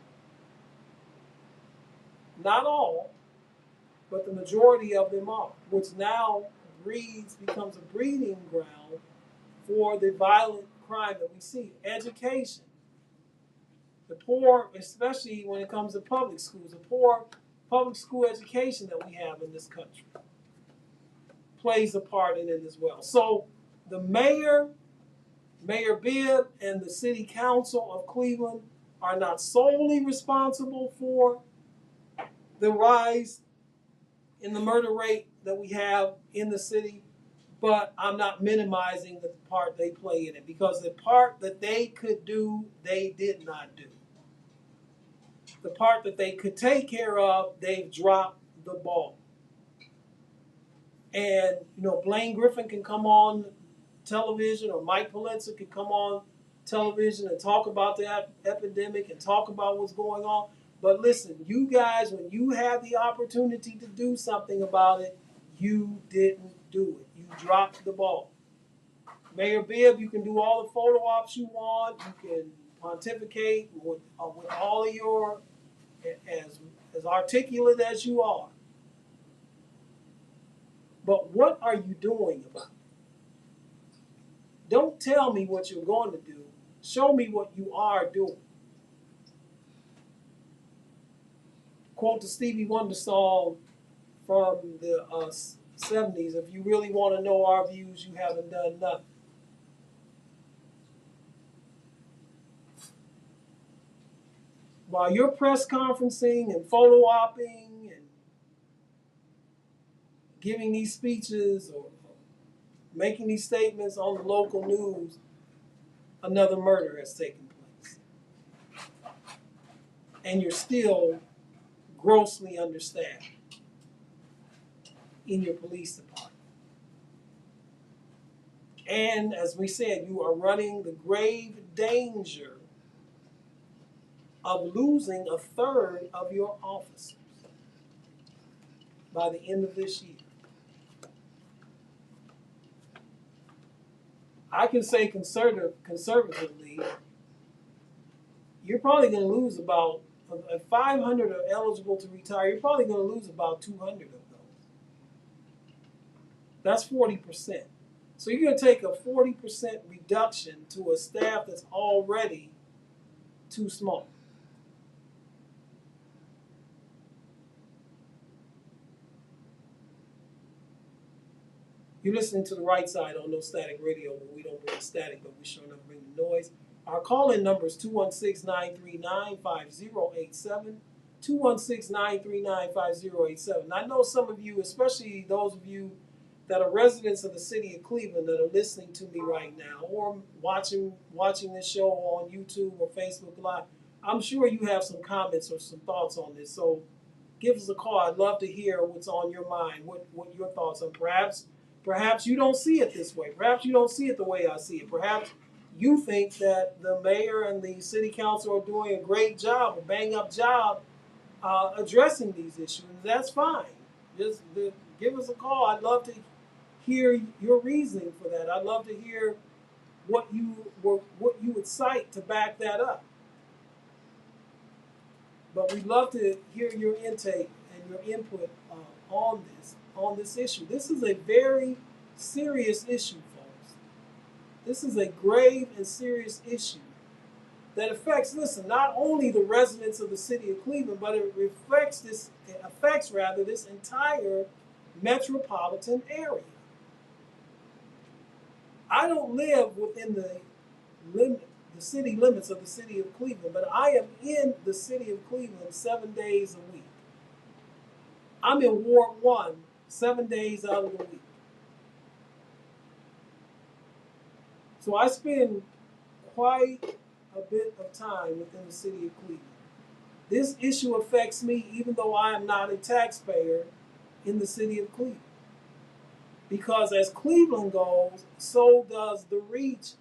Not all, but the majority of them are, which now becomes a breeding ground for the violent crime that we see. Education. The poor, especially when it comes to public schools, the poor public school education that we have in this country plays a part in it as well. So the Mayor Bibb, and the City Council of Cleveland are not solely responsible for the rise in the murder rate that we have in the city, but I'm not minimizing the part they play in it, because the part that they could do, they did not do. The part that they could take care of, they've dropped the ball. And, Blaine Griffin can come on television, or Mike Palencia can come on television and talk about the epidemic and talk about what's going on. But listen, you guys, when you had the opportunity to do something about it, you didn't do it. You dropped the ball. Mayor Bibb, you can do all the photo ops you want. You can pontificate with all of your, as articulate as you are. But what are you doing about it? Don't tell me what you're going to do. Show me what you are doing. Quote the Stevie Wonder song from the 70s, if you really want to know our views, you haven't done nothing. While you're press conferencing and photo opping and giving these speeches or making these statements on the local news, another murder has taken place. And you're still grossly understaffed in your police department. And as we said, you are running the grave danger of losing a third of your officers by the end of this year. I can say conservatively, you're probably going to lose about, if 500 are eligible to retire, you're probably going to lose about 200 of those. That's 40%. So you're going to take a 40% reduction to a staff that's already too small. You're listening to the right side on No Static Radio, where we don't bring static, but we sure enough bring the noise. Our call-in number is 216-939-5087, 216-939-5087. I know some of you, especially those of you that are residents of the city of Cleveland that are listening to me right now or watching this show on YouTube or Facebook Live, I'm sure you have some comments or some thoughts on this. So give us a call. I'd love to hear what's on your mind, what your thoughts are. Perhaps you don't see it this way. Perhaps you don't see it the way I see it. Perhaps you think that the mayor and the city council are doing a great job, a bang-up job, addressing these issues. That's fine. Just give us a call. I'd love to hear your reasoning for that. I'd love to hear what you would cite to back that up. But we'd love to hear your intake and your input on this issue. This is a very serious issue, folks. This is a grave and serious issue that affects, listen, not only the residents of the city of Cleveland, but it affects this entire metropolitan area. I don't live within the city limits of the city of Cleveland, but I am in the city of Cleveland 7 days a week. I'm in Ward 1 7 days out of the week. So I spend quite a bit of time within the city of Cleveland. This issue affects me even though I am not a taxpayer in the city of Cleveland. Because as Cleveland goes, so does the region.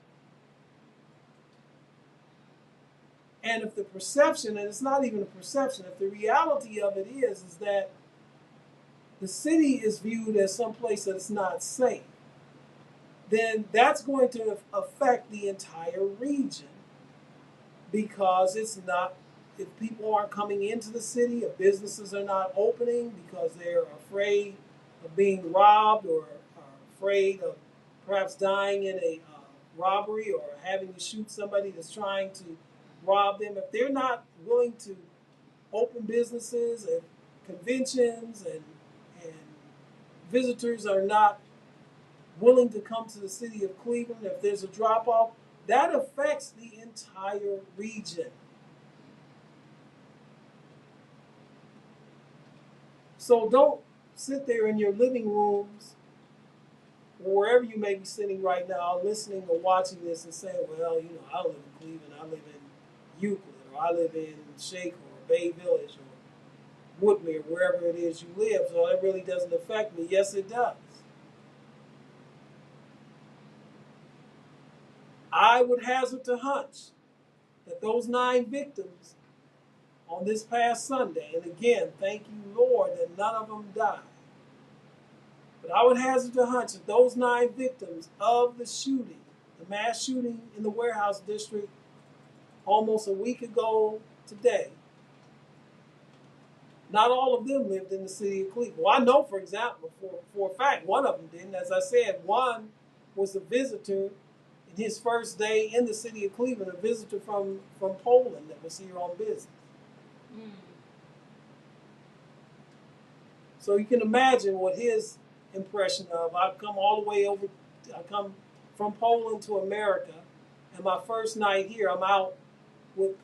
And if the perception, and it's not even a perception, if the reality of it is that the city is viewed as someplace that's not safe, then that's going to affect the entire region, because it's not, if people aren't coming into the city, if businesses are not opening because they're afraid of being robbed or are afraid of perhaps dying in a robbery or having to shoot somebody that's trying to rob them, if they're not willing to open businesses and conventions and visitors are not willing to come to the city of Cleveland, if there's a drop-off, that affects the entire region. So don't sit there in your living rooms or wherever you may be sitting right now, listening or watching this and saying, well, you know, I live in Cleveland, I live in Euclid, or I live in Shaker or Bay Village or Woodmere, wherever it is you live, so it really doesn't affect me. Yes, it does. I would hazard to hunch that those 9 victims on this past Sunday. And again, thank you, Lord, that none of them died. But I would hazard a hunch that those 9 victims of the shooting, the mass shooting in the warehouse district almost a week ago today, not all of them lived in the city of Cleveland. Well, I know, for example, for a fact, one of them didn't. As I said, one was a visitor in his first day in the city of Cleveland, a visitor from Poland that was here on business. Mm. So you can imagine what his impression of, I've come all the way over, I come from Poland to America, and my first night here, I'm out with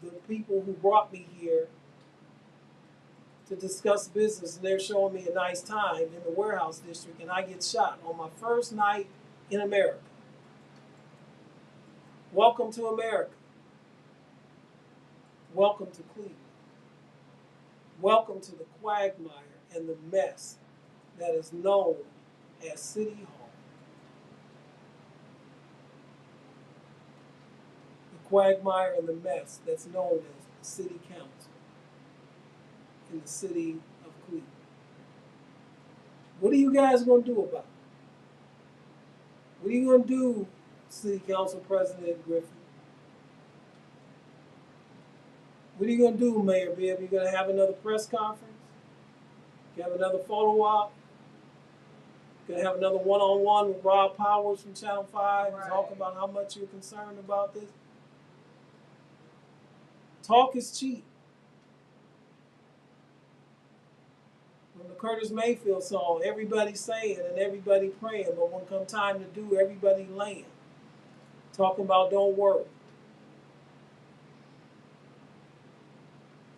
the people who brought me here to discuss business, and they're showing me a nice time in the warehouse district, and I get shot on my first night in America. Welcome to America. Welcome to Cleveland. Welcome to the quagmire and the mess that is known as City Hall. The quagmire and the mess that's known as the City Council in the city of Cleveland. What are you guys going to do about it? What are you going to do, City Council President Griffin? What are you going to do, Mayor Bibb? You going to have another press conference? You have another photo op? You going to have another one-on-one with Rob Powers from Channel 5 and talk about how much you're concerned about this? Talk is cheap. From the Curtis Mayfield song, everybody saying and everybody praying, but when come time to do, everybody laying. Talking about don't worry.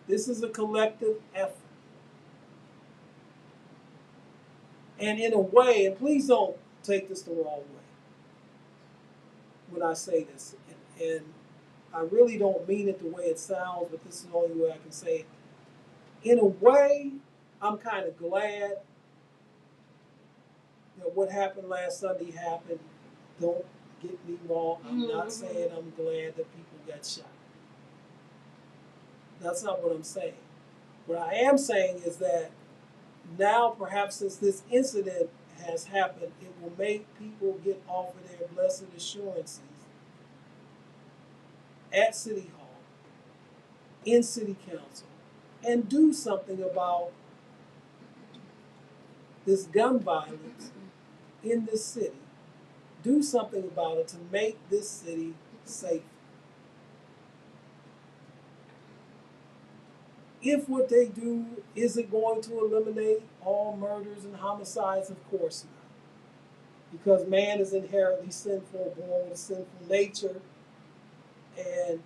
This is a collective effort. And in a way, and please don't take this the wrong way when I say this, and I really don't mean it the way it sounds, but this is the only way I can say it. In a way, I'm kind of glad that what happened last Sunday happened. Don't get me wrong. I'm not saying I'm glad that people got shot. That's not what I'm saying. What I am saying is that now, perhaps since this incident has happened, it will make people get off of their blessed assurances at City Hall, in City Council, and do something about this gun violence in this city. Do something about it to make this city safe. If what they do, is it going to eliminate all murders and homicides? Of course not. Because man is inherently sinful, born with a sinful nature. And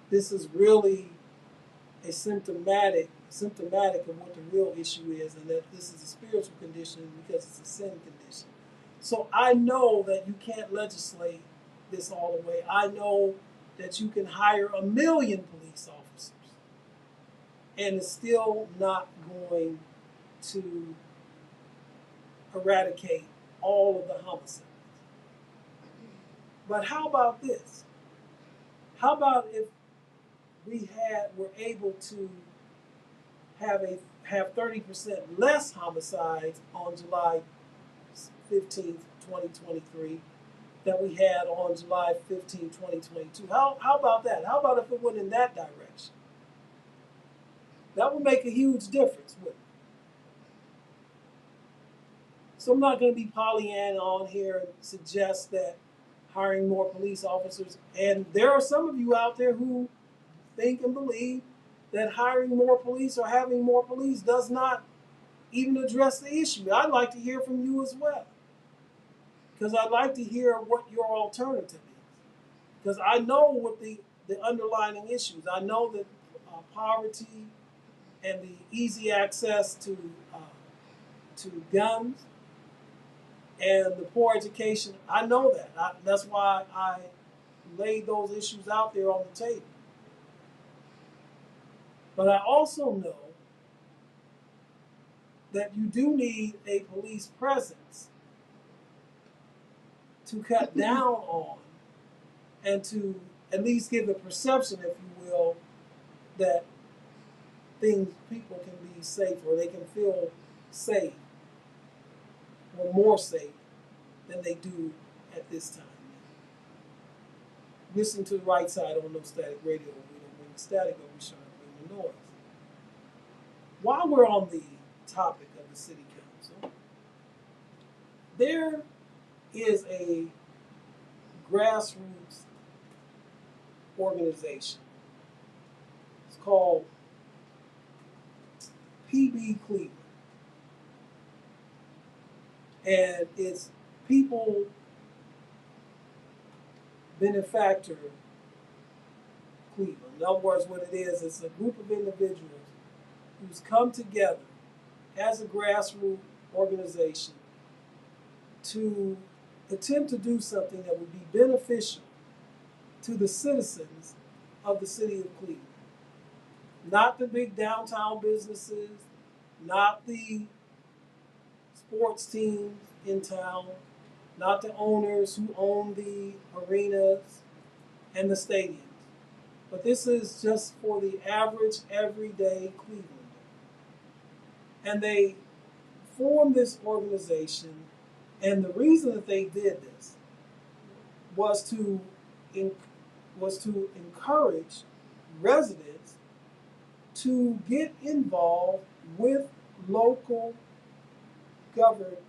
this is really a symptomatic of what the real issue is, and that this is a spiritual condition because it's a sin condition. So I know that you can't legislate this all the way. I know that you can hire 1 million police officers, and it's still not going to eradicate all of the homicides. But how about this? How about if we were able to have 30% less homicides on July 15th, 2023 than we had on July 15th, 2022? How about that? How about if it went in that direction? That would make a huge difference, wouldn't it? So I'm not going to be Pollyanna on here and suggest that hiring more police officers, and there are some of you out there who think and believe that hiring more police or having more police does not even address the issue. I'd like to hear from you as well, because I'd like to hear what your alternative is. Because I know what the underlying issues. I know that poverty and the easy access to guns and the poor education, I know that. That's why I laid those issues out there on the table. But I also know that you do need a police presence to cut down on and to at least give the perception, if you will, that people can be safe, or they can feel safe or more safe than they do at this time. Listen to the right side on No Static Radio. We don't bring the static, but we sure bring the noise. While we're on the topic of the city council, there is a grassroots organization. It's called PB Cleveland. And it's people benefactor Cleveland. In other words, what it is, it's a group of individuals who's come together as a grassroots organization to attempt to do something that would be beneficial to the citizens of the city of Cleveland. Not the big downtown businesses, not the sports teams in town, not the owners who own the arenas and the stadiums. But this is just for the average, everyday Clevelander. And they formed this organization, and the reason that they did this was to encourage residents to get involved with local government.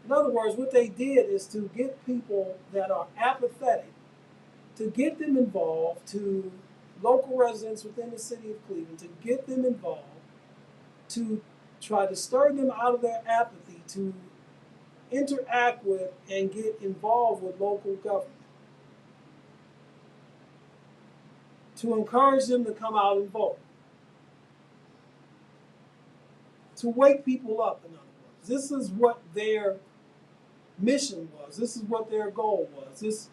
In other words, what they did is to get people that are apathetic, to get them involved, to local residents within the city of Cleveland, to get them involved, to try to stir them out of their apathy, to interact with and get involved with local government, to encourage them to come out and vote, to wake people up, in other words. This is what their mission was. This is what their goal was.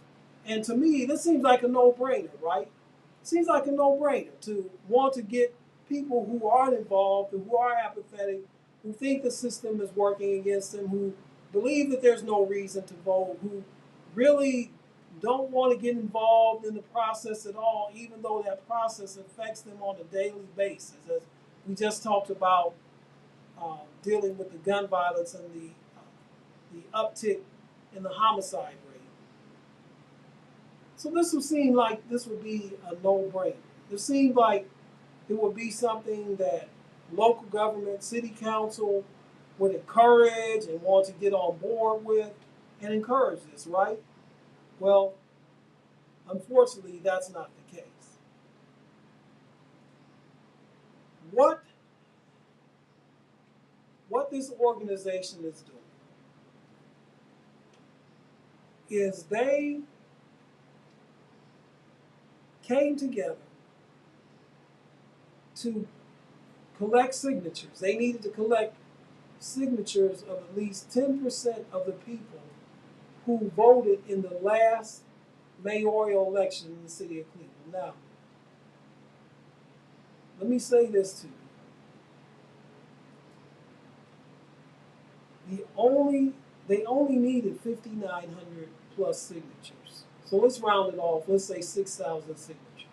And to me, this seems like a no-brainer, right? Seems like a no-brainer to want to get people who aren't involved, who are apathetic, who think the system is working against them, who believe that there's no reason to vote, who really don't want to get involved in the process at all, even though that process affects them on a daily basis. As we just talked about dealing with the gun violence and the uptick in the homicide rate. So this would seem like this would be a no-brainer. It seemed like it would be something that local government, city council would encourage and want to get on board with and encourage this, right? Well, unfortunately, that's not the case. What this organization is doing is they came together to collect signatures. They needed to collect signatures of at least 10% of the people who voted in the last mayoral election in the city of Cleveland. Now, let me say this to you. They only needed 5,900 plus signatures. So let's round it off. Let's say 6,000 signatures.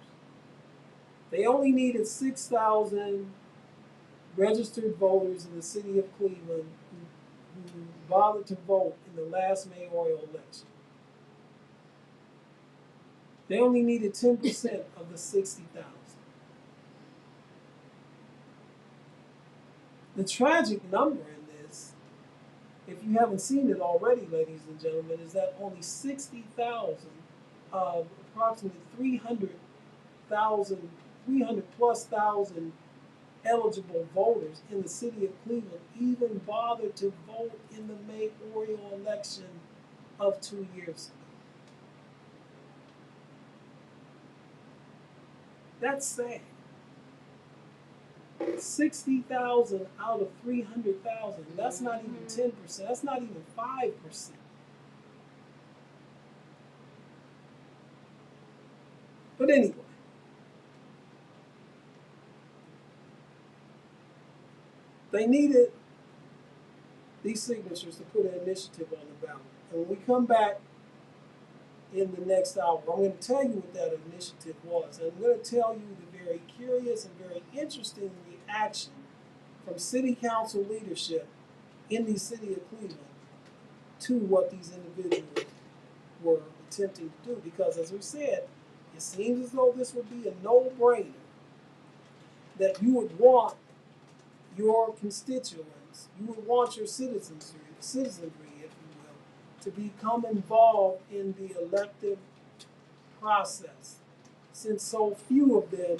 They only needed 6,000 registered voters in the city of Cleveland who bothered to vote in the last mayoral election. They only needed 10% of the 60,000. The tragic number in this, if you haven't seen it already, ladies and gentlemen, is that only 60,000 of approximately 300 plus thousand eligible voters in the city of Cleveland even bothered to vote in the mayoral election of 2 years ago. That's sad. 60,000 out of 300,000. That's not even 10%. That's not even 5%. But anyway, they needed these signatures to put an initiative on the ballot. And when we come back in the next hour. I'm going to tell you what that initiative was. And I'm going to tell you the very curious and very interesting reaction from city council leadership in the city of Cleveland to what these individuals were attempting to do. Because as we said, it seems as though this would be a no-brainer that you would want your constituents, you would want your citizenry, if you will, to become involved in the elective process, since so few of them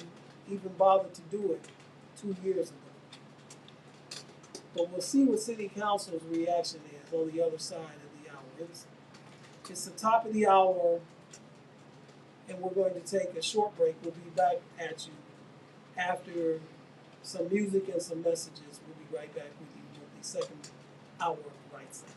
even bothered to do it 2 years ago. But we'll see what City Council's reaction is on the other side of the hour. It's the top of the hour, and we're going to take a short break. We'll be back at you after some music and some messages. We'll be right back with you with the second hour of Right Side.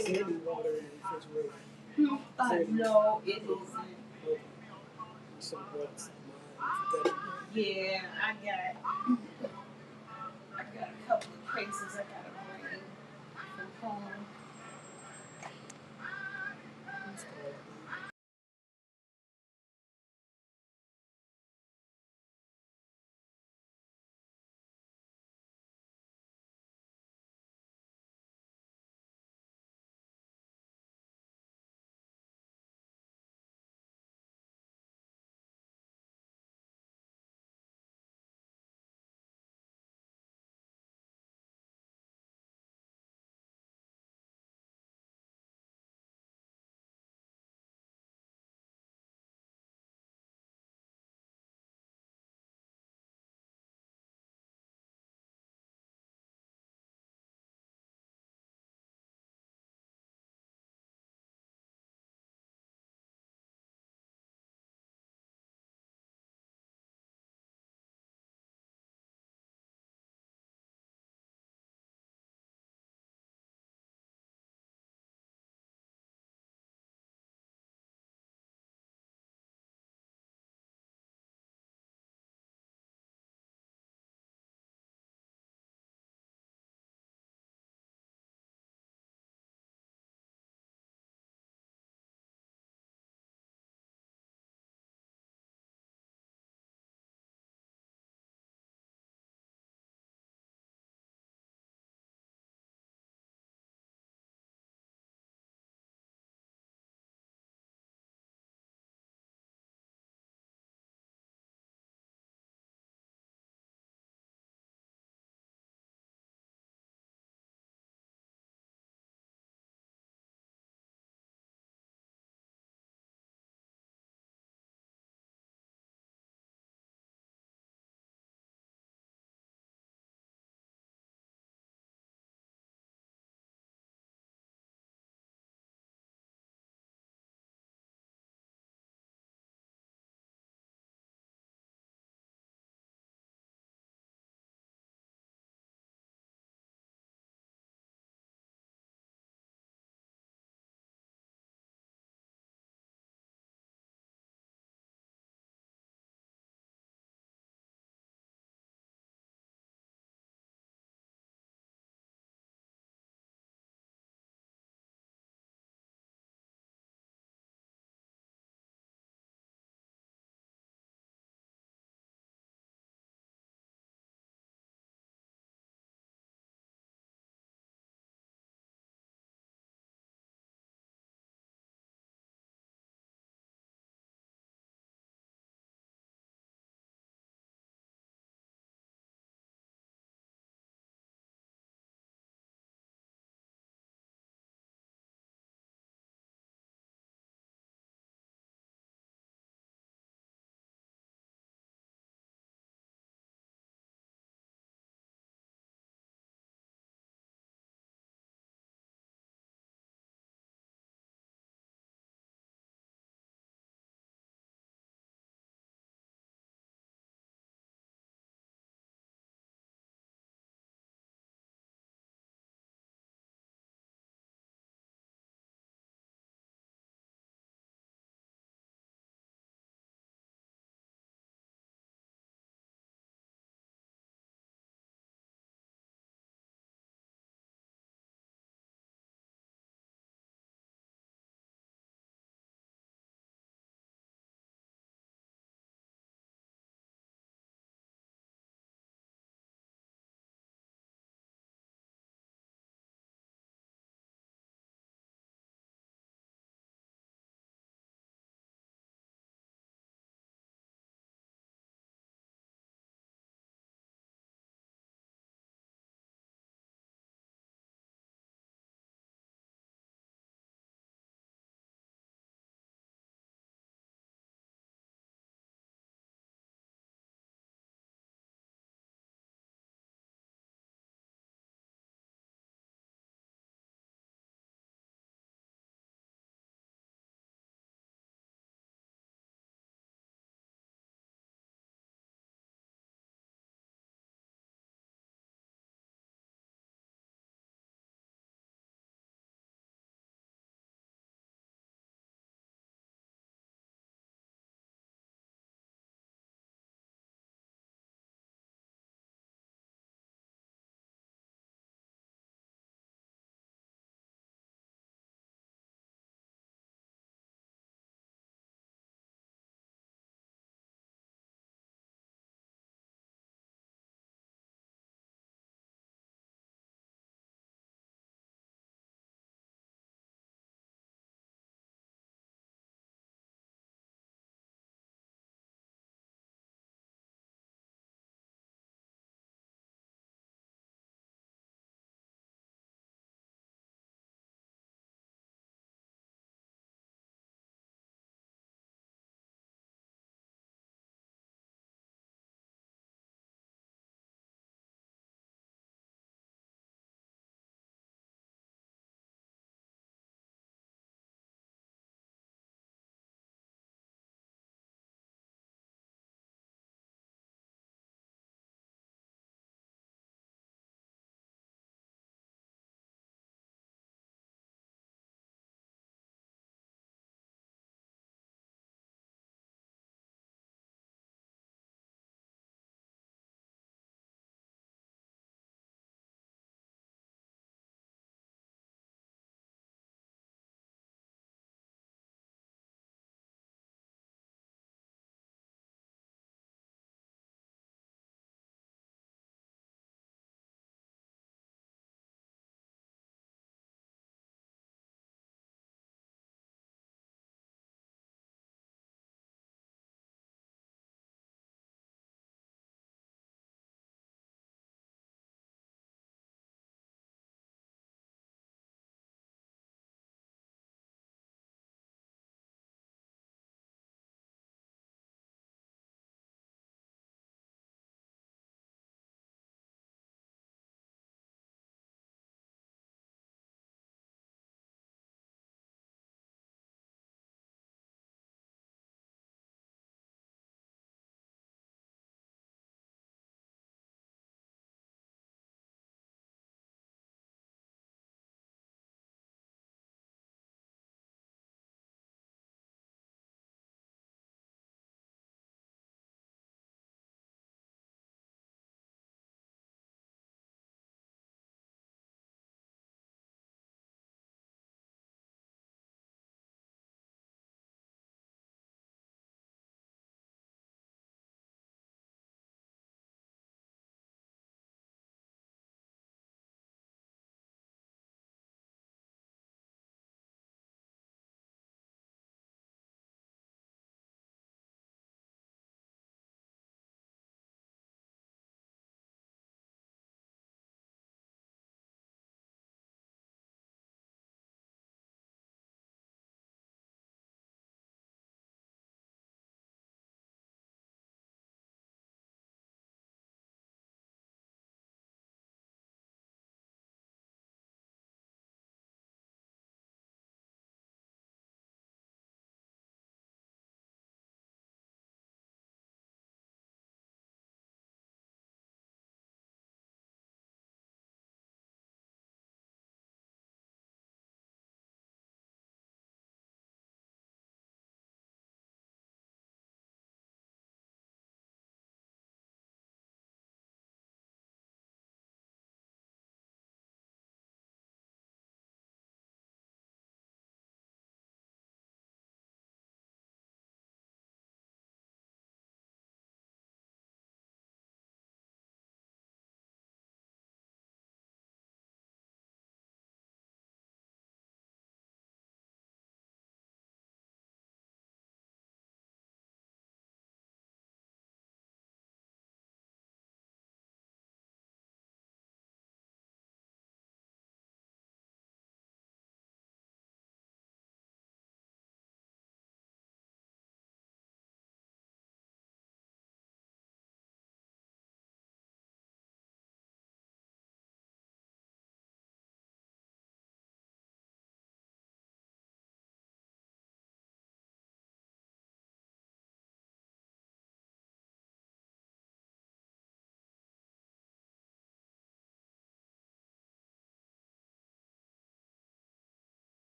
Sandy water in the refrigerator. No, it isn't. Okay. So what's Yeah, I got a couple of cases I gotta bring from home.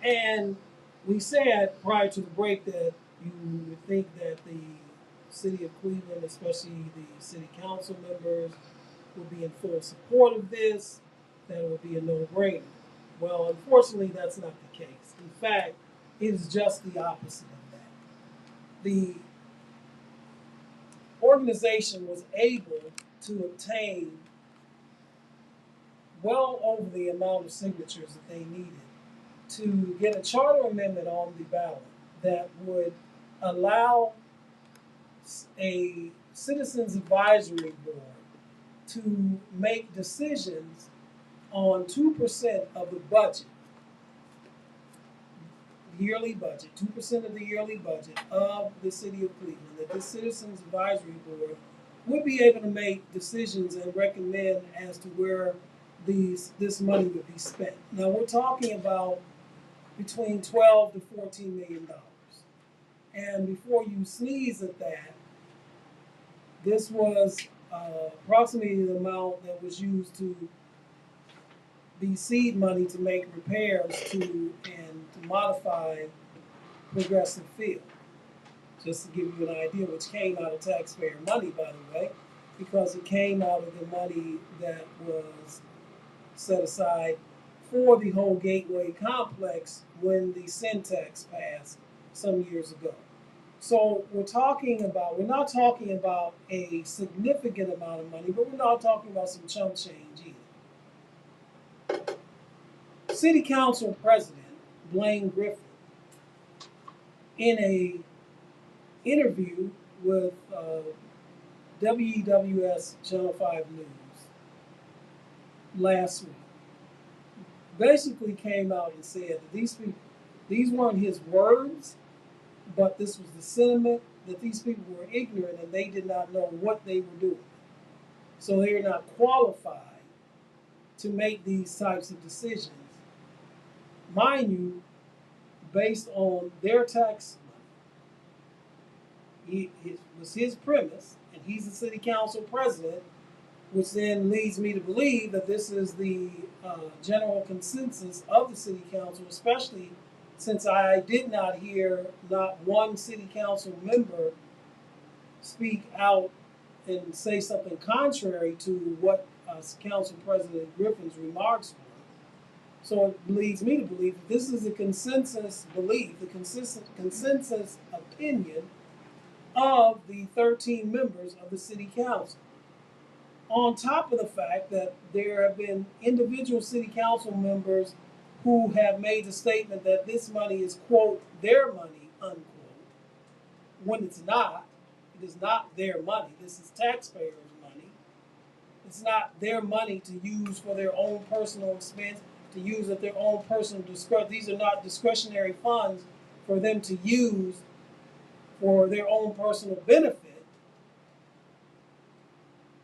And we said prior to the break that you would think that the city of Cleveland, especially the city council members, would be in full support of this, that it would be a no-brainer. Well, unfortunately, that's not the case. In fact, it is just the opposite of that. The organization was able to obtain well over the amount of signatures that they needed to get a charter amendment on the ballot that would allow a citizens advisory board to make decisions on 2% of the budget, yearly budget, 2% of the yearly budget of the city of Cleveland, that this citizens advisory board would be able to make decisions and recommend as to where this money would be spent. Now we're talking about between 12 to 14 million dollars. And before you sneeze at that, this was approximately the amount that was used to be seed money to make repairs to and to modify Progressive Field. Just to give you an idea, which came out of taxpayer money, by the way, because it came out of the money that was set aside for the whole Gateway complex when the sin tax passed some years ago. So we're not talking about a significant amount of money, but we're not talking about some chump change either. City Council President Blaine Griffin, in a interview with WEWS Channel 5 News last week, basically came out and said that these weren't his words, but this was the sentiment, that these people were ignorant and they did not know what they were doing. So they are not qualified to make these types of decisions. Mind you, based on their tax money. It was his premise, and he's the city council president, which then leads me to believe that this is the general consensus of the city council, especially since I did not hear not one city council member speak out and say something contrary to what Council President Griffin's remarks were. So it leads me to believe that this is a consensus belief, the consensus opinion of the 13 members of the city council. On top of the fact that there have been individual city council members who have made the statement that this money is, quote, their money, unquote, when it's not. It is not their money. This is taxpayers' money. It's not their money to use for their own personal expense, to use at their own personal discretion. These are not discretionary funds for them to use for their own personal benefit.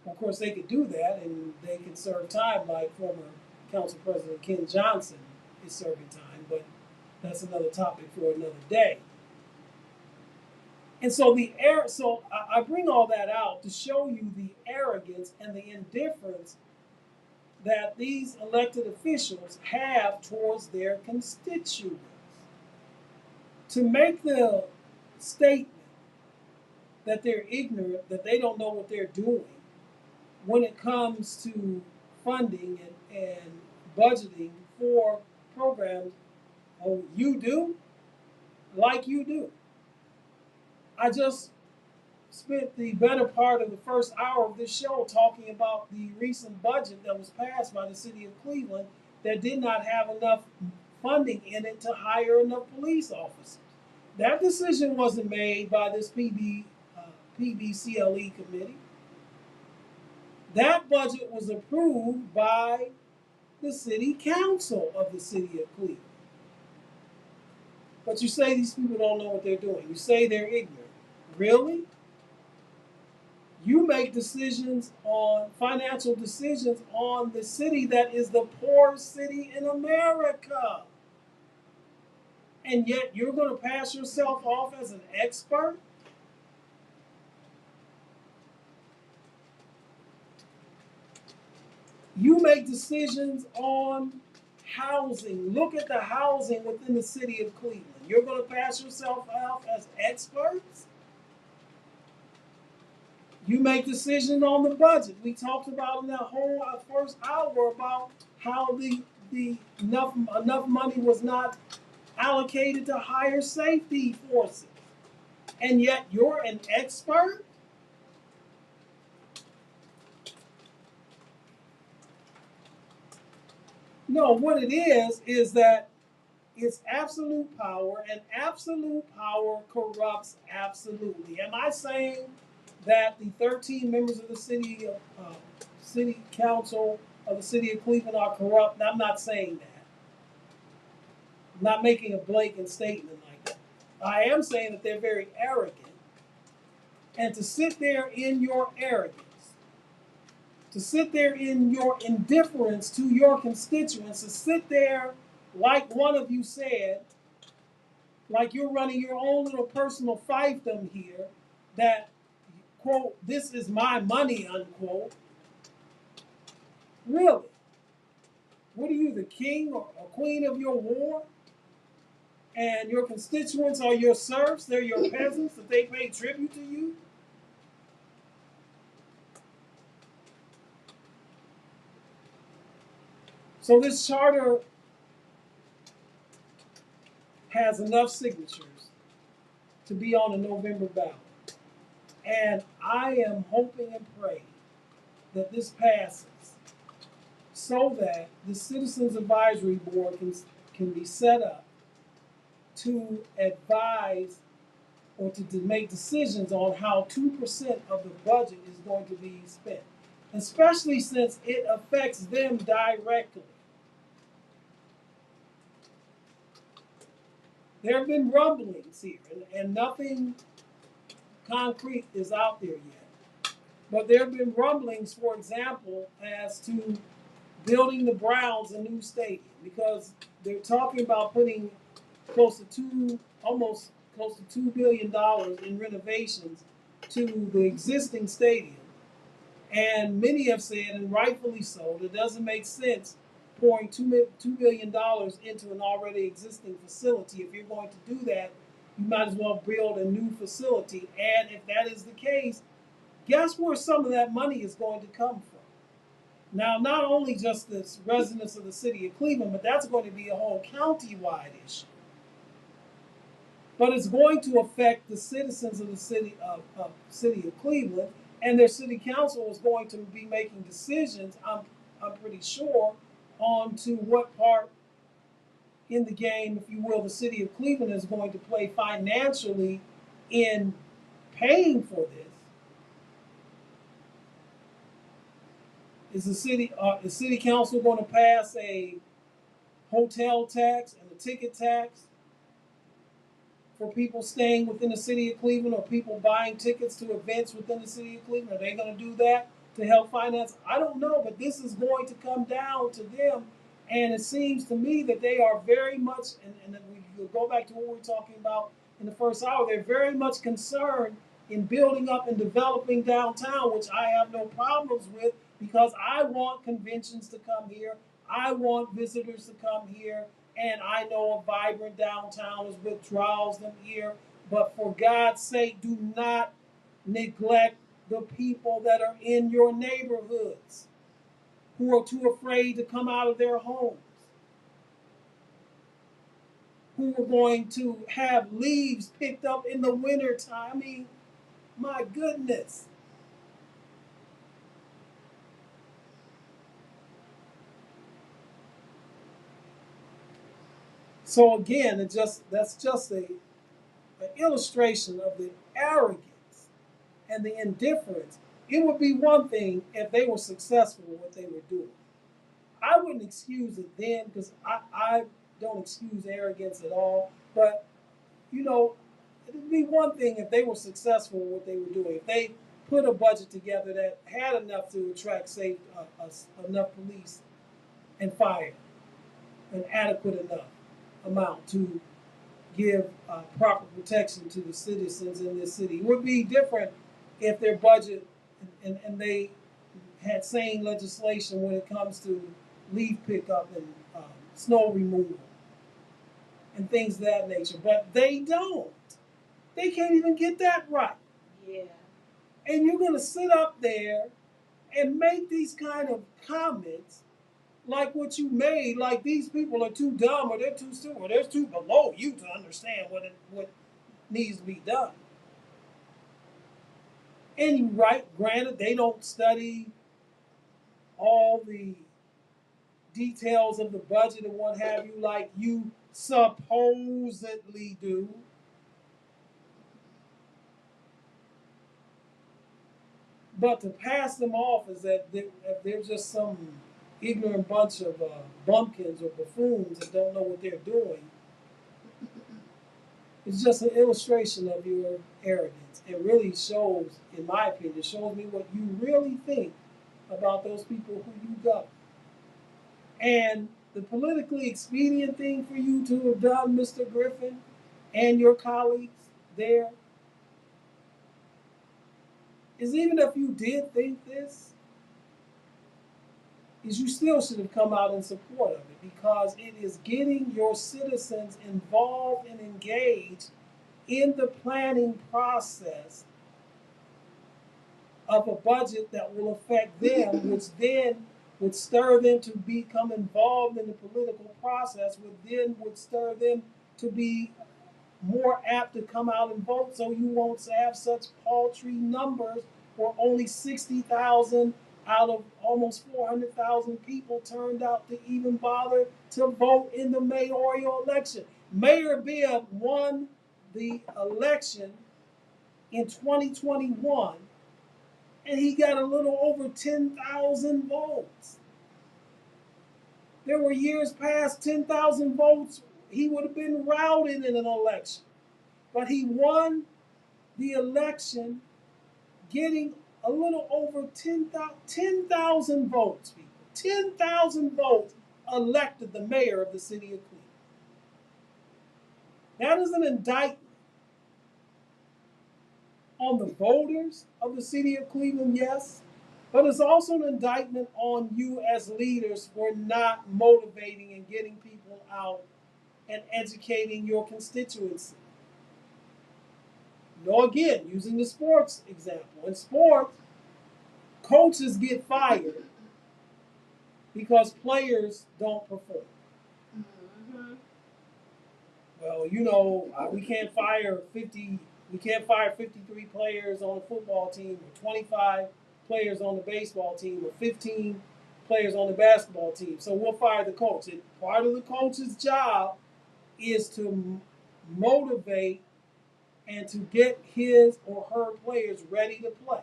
Of course, they could do that and they could serve time like former Council President Ken Johnson is serving time, but that's another topic for another day. And so I bring all that out to show you the arrogance and the indifference that these elected officials have towards their constituents. To make the statement that they're ignorant, that they don't know what they're doing when it comes to funding and budgeting for programs, oh, you do? Like you do. I just spent the better part of the first hour of this show talking about the recent budget that was passed by the city of Cleveland that did not have enough funding in it to hire enough police officers. That decision wasn't made by this PBCLE committee. That budget was approved by the city council of the city of Cleveland. But you say these people don't know what they're doing. You say they're ignorant. Really? You make decisions on financial decisions on the city that is the poorest city in America. And yet you're going to pass yourself off as an expert? You make decisions on housing. Look at the housing within the city of Cleveland. You're going to pass yourself off as experts? You make decisions on the budget. We talked about in that whole first hour about how the enough money was not allocated to higher safety forces. And yet you're an expert? No, what it is that it's absolute power, and absolute power corrupts absolutely. Am I saying that the 13 members of the city council of the city of Cleveland are corrupt? I'm not saying that. I'm not making a blatant statement like that. I am saying that they're very arrogant. And to sit there in your arrogance, to sit there in your indifference to your constituents, to sit there, like one of you said, like you're running your own little personal fiefdom here, that, quote, this is my money, unquote. Really? What are you, the king or queen of your war? And your constituents are your serfs, they're your peasants, that they pay tribute to you? So this charter has enough signatures to be on a November ballot. And I am hoping and praying that this passes so that the Citizens Advisory Board can be set up to advise or to make decisions on how 2% of the budget is going to be spent, especially since it affects them directly. There have been rumblings here, and nothing concrete is out there yet. But there have been rumblings, for example, as to building the Browns a new stadium, because they're talking about putting almost close to $2 billion in renovations to the existing stadium. And many have said, and rightfully so, it doesn't make sense pouring $2 billion into an already existing facility. If you're going to do that, you might as well build a new facility. And if that is the case, guess where some of that money is going to come from? Now, not only just the residents of the city of Cleveland, but that's going to be a whole county-wide issue. But it's going to affect the citizens of the city of Cleveland, and their city council is going to be making decisions, I'm pretty sure, on to what part in the game, if you will, the city of Cleveland is going to play financially in paying for this. Is the city council going to pass a hotel tax and a ticket tax for people staying within the city of Cleveland, or people buying tickets to events within the city of Cleveland? Are they going to do that to help finance? I don't know, but this is going to come down to them. And it seems to me that they are very much, and we go back to what we were talking about in the first hour, they're very much concerned in building up and developing downtown, which I have no problems with, because I want conventions to come here. I want visitors to come here. And I know a vibrant downtown is what draws them here. But for God's sake, do not neglect the people that are in your neighborhoods, who are too afraid to come out of their homes, who are going to have leaves picked up in the wintertime. I mean, my goodness. So again, that's just an illustration of the arrogance and the indifference. It would be one thing if they were successful in what they were doing. I wouldn't excuse it then, because I don't excuse arrogance at all. But, you know, it would be one thing if they were successful in what they were doing. If they put a budget together that had enough to attract, enough police and fire, an adequate enough amount to give proper protection to the citizens in this city. It would be different if their budget and they had sane legislation when it comes to leaf pickup and snow removal and things of that nature. But they don't. They can't even get that right. Yeah. And you're going to sit up there and make these kind of comments like what you made, like these people are too dumb or they're too stupid or they're too below you to understand what needs to be done. And you right, granted, they don't study all the details of the budget and what have you, like you supposedly do. But to pass them off as that they're just some ignorant bunch of bumpkins or buffoons that don't know what they're doing, it's just an illustration of your arrogance. It really shows, in my opinion, shows me what you really think about those people who you govern. And the politically expedient thing for you to have done, Mr. Griffin, and your colleagues there, is even if you did think this, is you still should have come out in support of it because it is getting your citizens involved and engaged in the planning process of a budget that will affect them, which then would stir them to become involved in the political process, would stir them to be more apt to come out and vote, so you won't have such paltry numbers where only 60,000 out of almost 400,000 people turned out to even bother to vote in the mayoral election. Mayor Bibb won the election in 2021, and he got a little over 10,000 votes. There were years past 10,000 votes, he would have been routed in an election. But he won the election getting a little over 10,000 votes, people. 10,000 votes elected the mayor of the city of Cleveland. That is an indictment on the voters of the city of Cleveland, yes, but it's also an indictment on you as leaders for not motivating and getting people out and educating your constituency. Again, using the sports example. In sports, coaches get fired because players don't perform. Mm-hmm. Well, we can't fire 53 players on a football team, or 25 players on the baseball team, or 15 players on the basketball team. So we'll fire the coach. And part of the coach's job is to motivate and to get his or her players ready to play.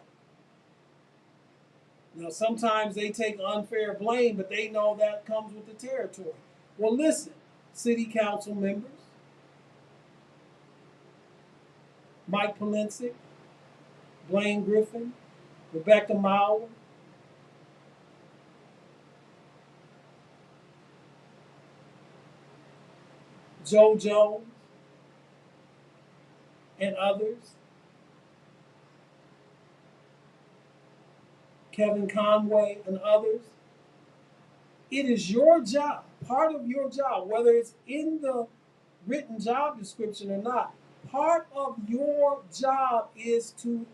Now, sometimes they take unfair blame, but they know that comes with the territory. Well, listen, city council members, Mike Polensek, Blaine Griffin, Rebecca Mauer, Joe Jones, and others, Kevin Conway and others. It is your job, part of your job, whether it's in the written job description or not, part of your job is to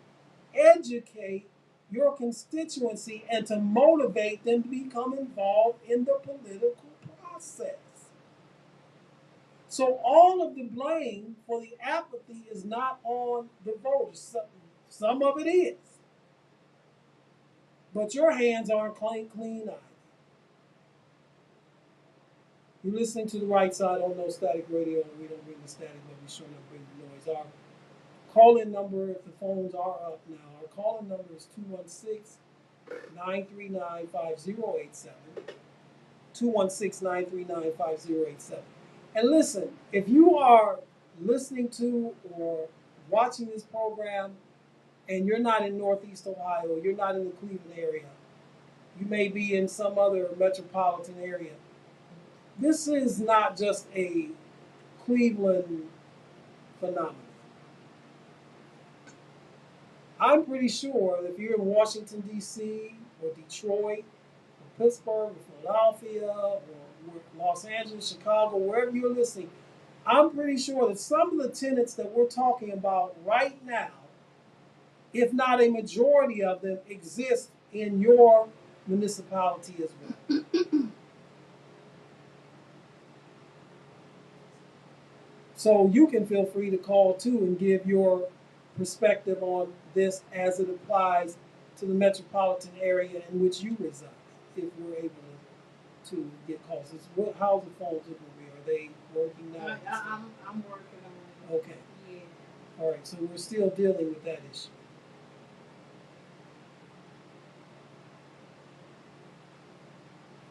educate your constituency and to motivate them to become involved in the political process. So all of the blame for the apathy is not on the voters. Some of it is. But your hands aren't clean either. You're listening to the right side on No Static Radio, and we don't bring the static, but we sure enough bring the noise. Our call-in number, if the phones are up now, our call-in number is 216-939-5087. 216-939-5087. And listen, if you are listening to or watching this program and you're not in Northeast Ohio, you're not in the Cleveland area, you may be in some other metropolitan area. This is not just a Cleveland phenomenon. I'm pretty sure that if you're in Washington, D.C., or Detroit, or Pittsburgh, or Philadelphia, or Los Angeles, Chicago, wherever you're listening, I'm pretty sure that some of the tenants that we're talking about right now, if not a majority of them, exist in your municipality as well. So you can feel free to call too and give your perspective on this as it applies to the metropolitan area in which you reside, if we're able to get calls. How's the phone typically? Are they working now? I'm working on it. Okay. Yeah. All right, so we're still dealing with that issue.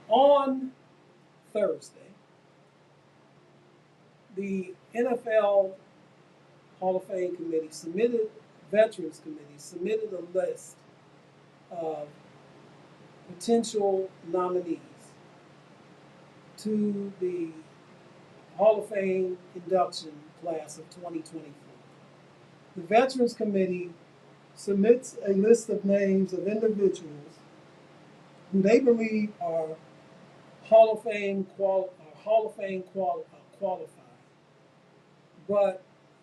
On Thursday, the NFL Hall of Fame committee Veterans Committee submitted a list of potential nominees to the Hall of Fame induction class of 2024. The Veterans Committee submits a list of names of individuals who they believe are Hall of Fame qualified, but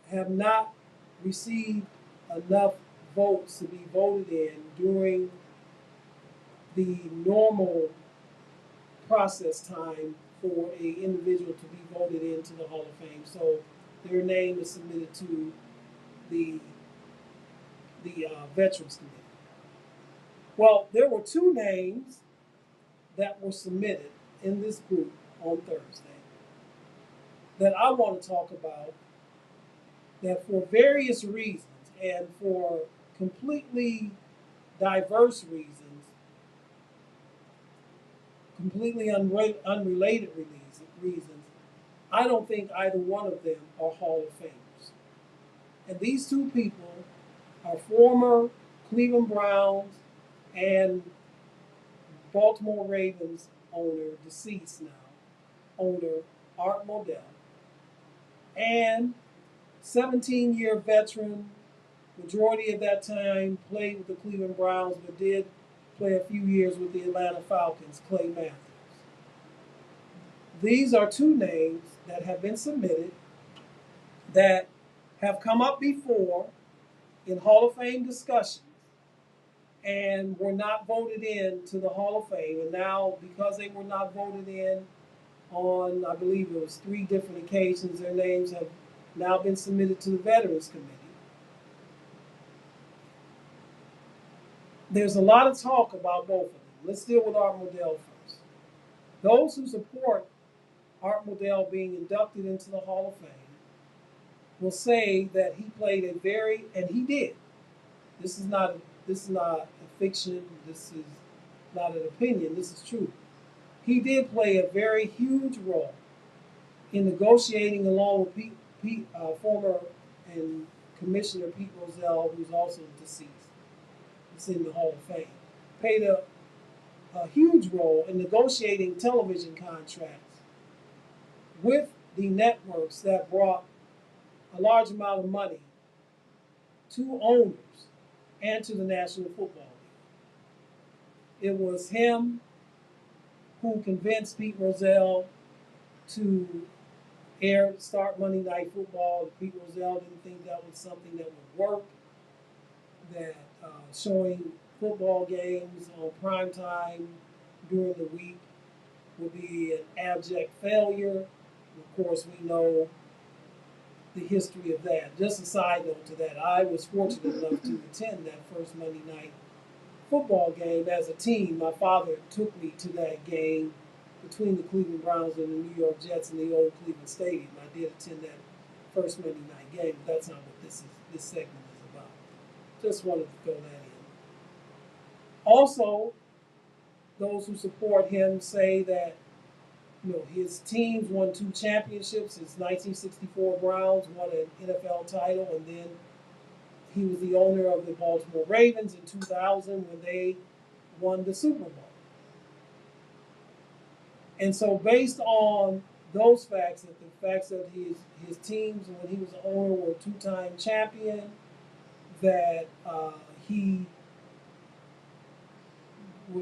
have not received enough votes to be voted in during the normal process time for a individual to be voted into the Hall of Fame. So their name is submitted to the Veterans Committee. Well, there were two names that were submitted in this group on Thursday that I want to talk about, that for various reasons and for completely diverse reasons, completely unrelated reasons, I don't think either one of them are Hall of Famers. And these two people are former Cleveland Browns and Baltimore Ravens owner, deceased now, owner Art Modell, and 17-year veteran, majority of that time played with the Cleveland Browns, but did play a few years with the Atlanta Falcons, Clay Matthews. These are two names that have been submitted that have come up before in Hall of Fame discussions and were not voted in to the Hall of Fame. And now, because they were not voted in on, I believe it was 3 different occasions, their names have now been submitted to the Veterans Committee. There's a lot of talk about both of them. Let's deal with Art Modell first. Those who support Art Modell being inducted into the Hall of Fame will say that he played and he did. This is not a fiction. This is not an opinion. This is true. He did play a very huge role in negotiating along with former and Commissioner Pete Rozelle, who's also deceased. It's in the Hall of Fame. Played a huge role in negotiating television contracts with the networks that brought a large amount of money to owners and to the National Football League. It was him who convinced Pete Rozelle to start Monday Night Football. Pete Rozelle didn't think that was something that would work, that showing football games on prime time during the week would be an abject failure. Of course, we know the history of that. Just a side note to that, I was fortunate enough to attend that first Monday Night Football game as a teen. My father took me to that game between the Cleveland Browns and the New York Jets in the old Cleveland Stadium. I did attend that first Monday night game, but that's not what this segment is about. Just wanted to throw that in. Also, those who support him say that his teams won 2 championships. His 1964 Browns won an NFL title, and then he was the owner of the Baltimore Ravens in 2000 when they won the Super Bowl. And so based on those facts, the facts that his teams, when he was the owner, were 2-time champion, that he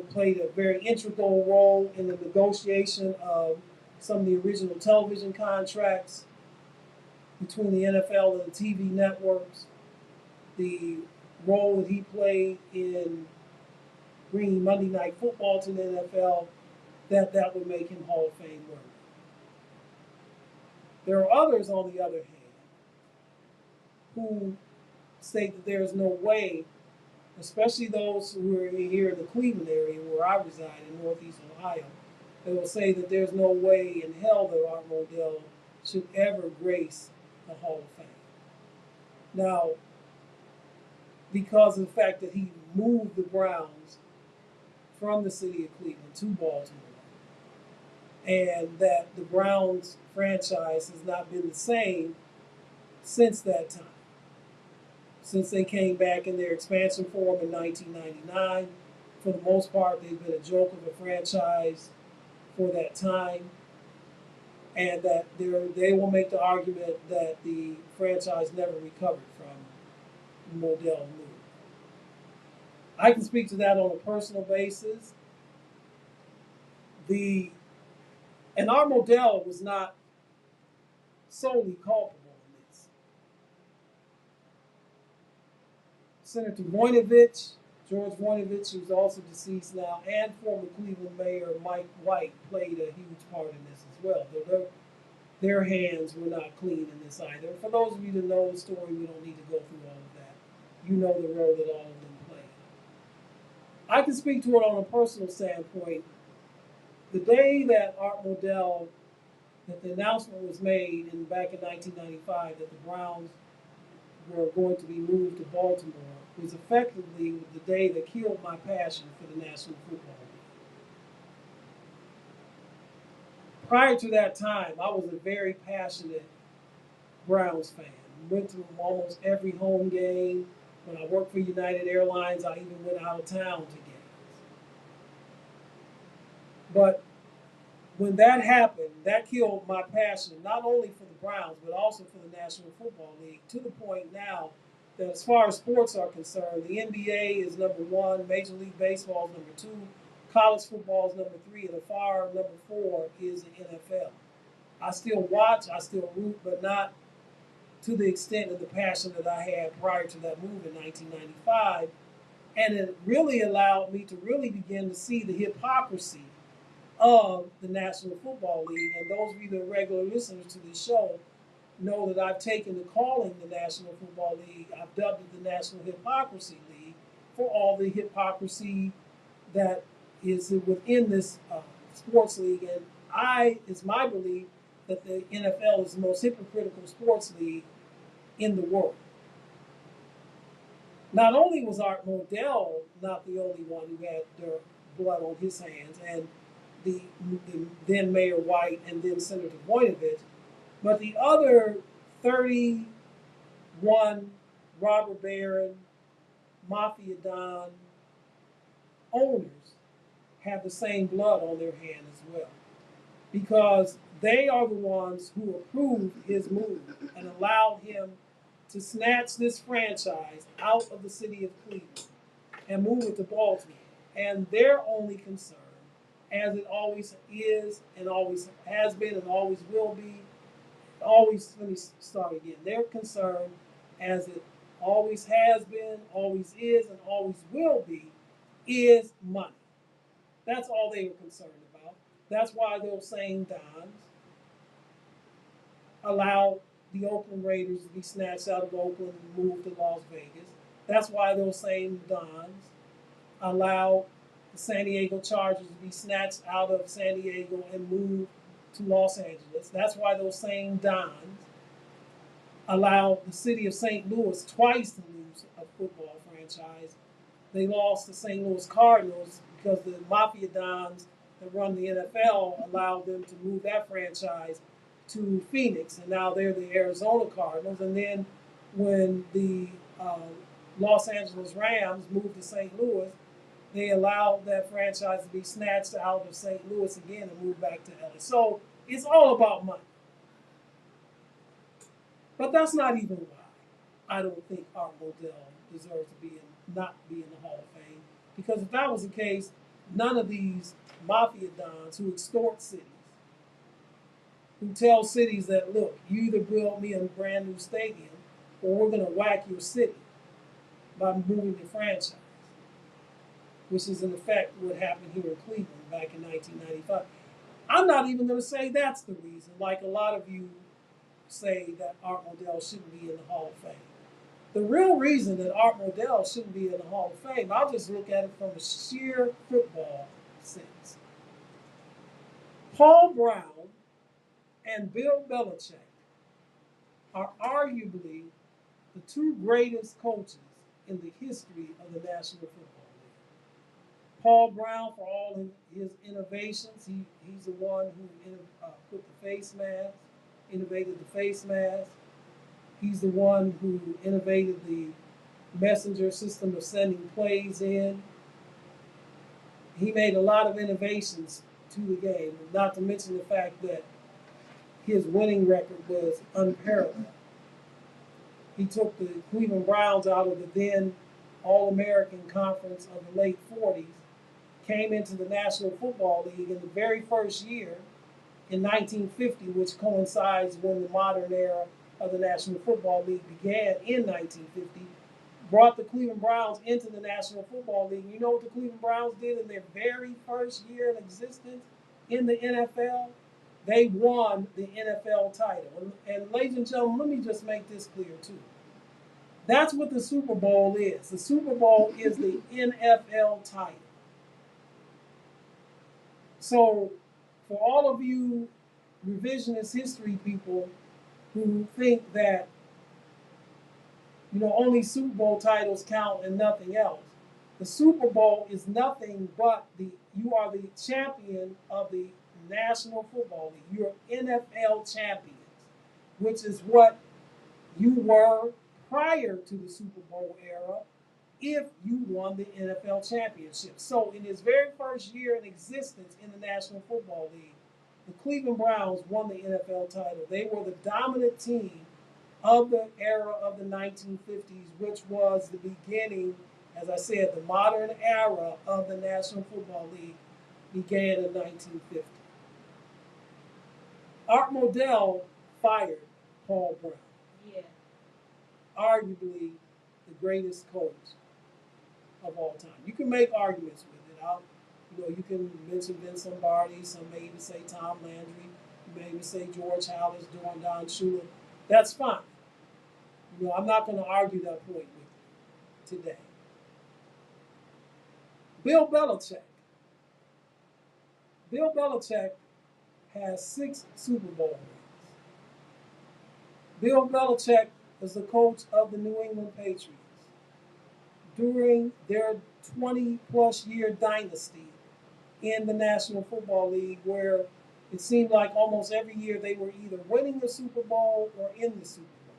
played a very integral role in the negotiation of some of the original television contracts between the NFL and the TV networks, the role that he played in bringing Monday Night Football to the NFL, that would make him Hall of Fame worthy. There are others, on the other hand, who state that there is no way, especially those who are here in the Cleveland area where I reside in Northeast Ohio, they will say that there's no way in hell that Art Modell should ever grace the Hall of Fame. Now, because of the fact that he moved the Browns from the city of Cleveland to Baltimore, and that the Browns franchise has not been the same since that time. Since they came back in their expansion form in 1999, for the most part, they've been a joke of a franchise for that time, and that they will make the argument that the franchise never recovered from Modell move. I can speak to that on a personal basis. And our Modell was not solely culpable in this. Senator Voinovich, George Voinovich, who's also deceased now, and former Cleveland Mayor Mike White played a huge part in this as well. Their hands were not clean in this either. For those of you that know the story, we don't need to go through all of that. You know the role that all of them played. I can speak to it on a personal standpoint. The day that Art Modell, that the announcement was made back in 1995 that the Browns were going to be moved to Baltimore, was effectively the day that killed my passion for the National Football League. Prior to that time, I was a very passionate Browns fan. Went to almost every home game. When I worked for United Airlines, I even went out of town to games. But when that happened, that killed my passion, not only for the Browns, but also for the National Football League, to the point now that as far as sports are concerned, the NBA is number one, Major League Baseball is number two, college football is number three, and the far number four is the NFL. I still watch, I still root, but not to the extent of the passion that I had prior to that move in 1995. And it really allowed me to really begin to see the hypocrisy of the National Football League. And those of you that are regular listeners to this show know that I've taken to calling the National Football League, I've dubbed it the National Hypocrisy League, for all the hypocrisy that is within this sports league. And it's my belief that the NFL is the most hypocritical sports league in the world. Not only was Art Modell not the only one who had their blood on his hands, and the then Mayor White and then Senator Voinovich, but the other 31 robber baron, mafia don owners have the same blood on their hand as well. Because they are the ones who approved his move and allowed him to snatch this franchise out of the city of Cleveland and move it to Baltimore. And their only concern, as it always is and always has been and always will be, let me start again. Their concern, as it always has been, always is, and always will be, is money. That's all they were concerned about. That's why those same dons allowed the Oakland Raiders to be snatched out of Oakland and moved to Las Vegas. That's why those same dons allowed the San Diego Chargers to be snatched out of San Diego and moved to Los Angeles. That's why those same dons allowed the city of St. Louis twice to lose a football franchise. They lost the St. Louis Cardinals because the mafia dons that run the NFL allowed them to move that franchise to Phoenix, and now they're the Arizona Cardinals. And then when the Los Angeles Rams moved to St. Louis, they allowed that franchise to be snatched out of St. Louis again and moved back to LA. So it's all about money. But that's not even why I don't think Art Modell deserves to not be in the Hall of Fame. Because if that was the case, none of these mafia dons who extort cities who tell cities that, look, you either build me a brand new stadium or we're going to whack your city by moving the franchise, which is in effect what happened here in Cleveland back in 1995. I'm not even going to say that's the reason, like a lot of you say that Art Modell shouldn't be in the Hall of Fame. The real reason that Art Modell shouldn't be in the Hall of Fame, I'll just look at it from a sheer football sense. Paul Brown and Bill Belichick are arguably the two greatest coaches in the history of the National Football League. Paul Brown, for all his innovations, he's the one who put the face mask, innovated the face mask. He's the one who innovated the messenger system of sending plays in. He made a lot of innovations to the game, not to mention the fact that his winning record was unparalleled. He took the Cleveland Browns out of the then All-American Conference of the late 40s, came into the National Football League in the very first year in 1950, which coincides when the modern era of the National Football League began in 1950, brought the Cleveland Browns into the National Football League. You know what the Cleveland Browns did in their very first year in existence in the NFL? They won the NFL title. And ladies and gentlemen, let me just make this clear too. That's what the Super Bowl is. The Super Bowl is the NFL title. So for all of you revisionist history people who think that only Super Bowl titles count and nothing else, the Super Bowl is nothing but you are the champion of the National Football League. You're NFL champions, which is what you were prior to the Super Bowl era if you won the NFL championship. So in his very first year in existence in the National Football League, the Cleveland Browns won the NFL title. They were the dominant team of the era of the 1950s, which was the beginning, as I said, the modern era of the National Football League began in 1950. Art Modell fired Paul Brown. Yeah. Arguably the greatest coach of all time. You can make arguments with it. You can mention Vince Lombardi. Some may even say Tom Landry. You may even say George Halas, Don Shula. That's fine. I'm not going to argue that point with you today. Bill Belichick. Bill Belichick has 6 Super Bowl rings. Bill Belichick was the coach of the New England Patriots during their 20-plus year dynasty in the National Football League, where it seemed like almost every year they were either winning the Super Bowl or in the Super Bowl.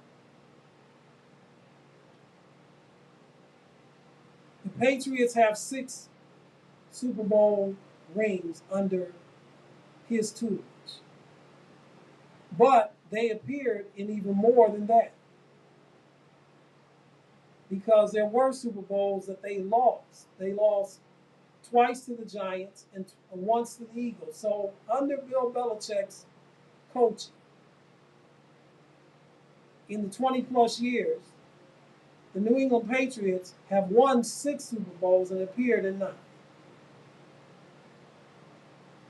The Patriots have 6 Super Bowl rings under his tutelage. But they appeared in even more than that, because there were Super Bowls that they lost. They lost twice to the Giants and once to the Eagles. So under Bill Belichick's coaching, in the 20-plus years, the New England Patriots have won 6 Super Bowls and appeared in 9.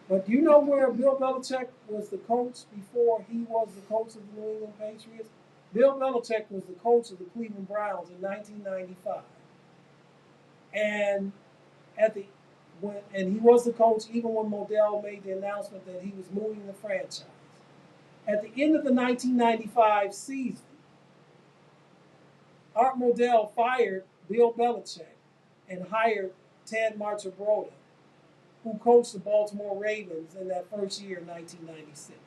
But do you know where Bill Belichick was the coach before he was the coach of the New England Patriots? Bill Belichick was the coach of the Cleveland Browns in 1995. And he was the coach even when Modell made the announcement that he was moving the franchise. At the end of the 1995 season, Art Modell fired Bill Belichick and hired Ted Marchibroda, who coached the Baltimore Ravens in that first year in 1996.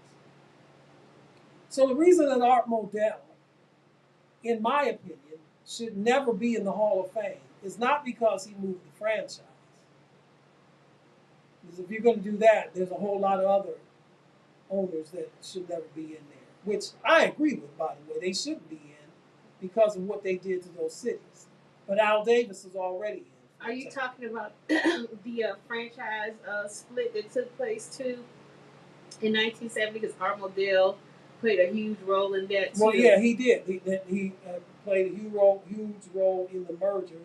So the reason that Art Modell, in my opinion, should never be in the Hall of Fame is not because he moved the franchise. Because if you're going to do that, there's a whole lot of other owners that should never be in there, which I agree with, by the way. They shouldn't be in because of what they did to those cities. But Al Davis is already in. Are you talking about the franchise split that took place too? in 1970 because Art Modell played a huge role in that too. Well, yeah, he did. He played a huge role in the merger,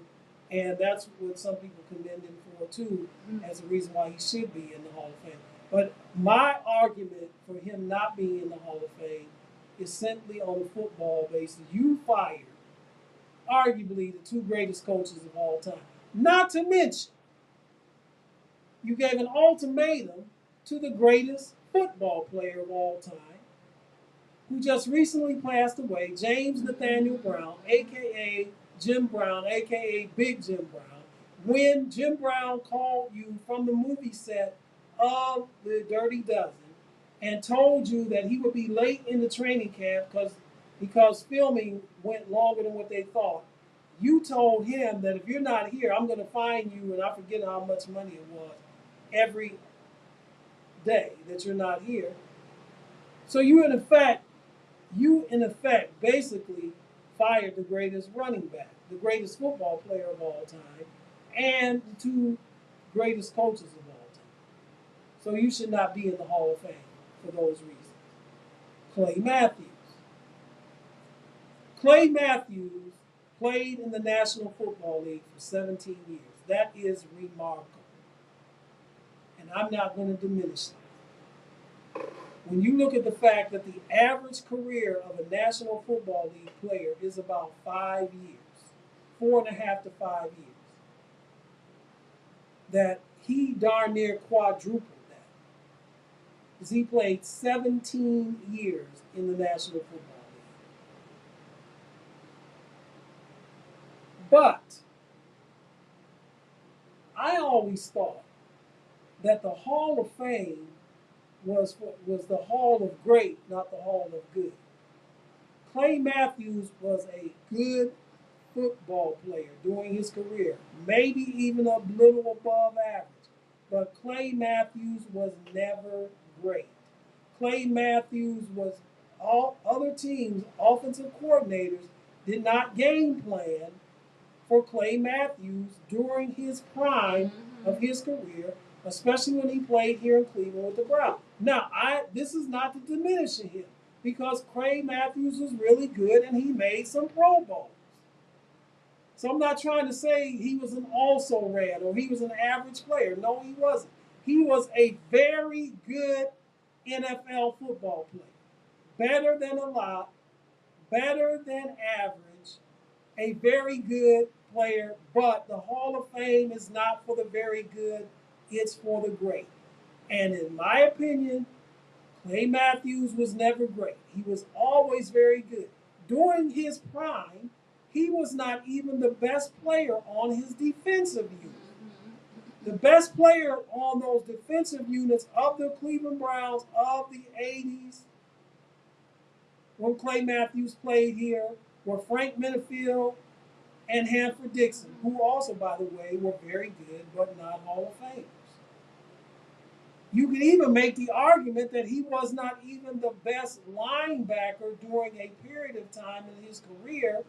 and that's what some people commend him for too, as a reason why he should be in the Hall of Fame. But my argument for him not being in the Hall of Fame is simply on a football basis. You fired arguably the two greatest coaches of all time. Not to mention, you gave an ultimatum to the greatest football player of all time, who just recently passed away, James Nathaniel Brown, aka Jim Brown, aka Big Jim Brown, when Jim Brown called you from the movie set of The Dirty Dozen and told you that he would be late in the training camp because filming went longer than what they thought. You told him that if you're not here, I'm going to fine you, and I forget how much money it was, every day that you're not here. So you in effect basically fired the greatest running back, the greatest football player of all time, and the two greatest coaches of all time. So you should not be in the Hall of Fame for those reasons. Clay Matthews. Clay Matthews played in the National Football League for 17 years. That is remarkable. And I'm not going to diminish that. When you look at the fact that the average career of a National Football League player is about 5 years, 4.5 to 5 years, that he darn near quadrupled that. Because he played 17 years in the National Football League. But I always thought that the Hall of Fame was the Hall of Great, not the Hall of Good. Clay Matthews was a good football player during his career, maybe even a little above average. But Clay Matthews was never great. Clay Matthews was all other teams, offensive coordinators, did not game plan for Clay Matthews during his prime of his career, especially when he played here in Cleveland with the Browns. Now, this is not to diminish him, because Clay Matthews was really good and he made some Pro Bowls. So I'm not trying to say he was an also-ran or he was an average player. No, he wasn't. He was a very good NFL football player. Better than a lot, better than average, a very good player, but the Hall of Fame is not for the very good, it's for the great. And in my opinion, Clay Matthews was never great. He was always very good. During his prime, he was not even the best player on his defensive unit. The best player on those defensive units of the Cleveland Browns of the 80s, when Clay Matthews played here, were Frank Minifield and Hanford Dixon, who also, by the way, were very good but not Hall of Famers. You could even make the argument that he was not even the best linebacker during a period of time in his career,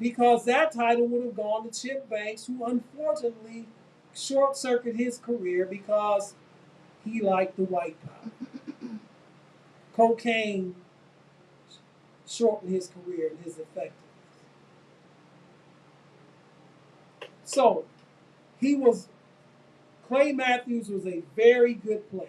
because that title would have gone to Chip Banks, who unfortunately short-circuited his career because he liked the white powder. Cocaine shortened his career and his effectiveness. So, Clay Matthews was a very good player.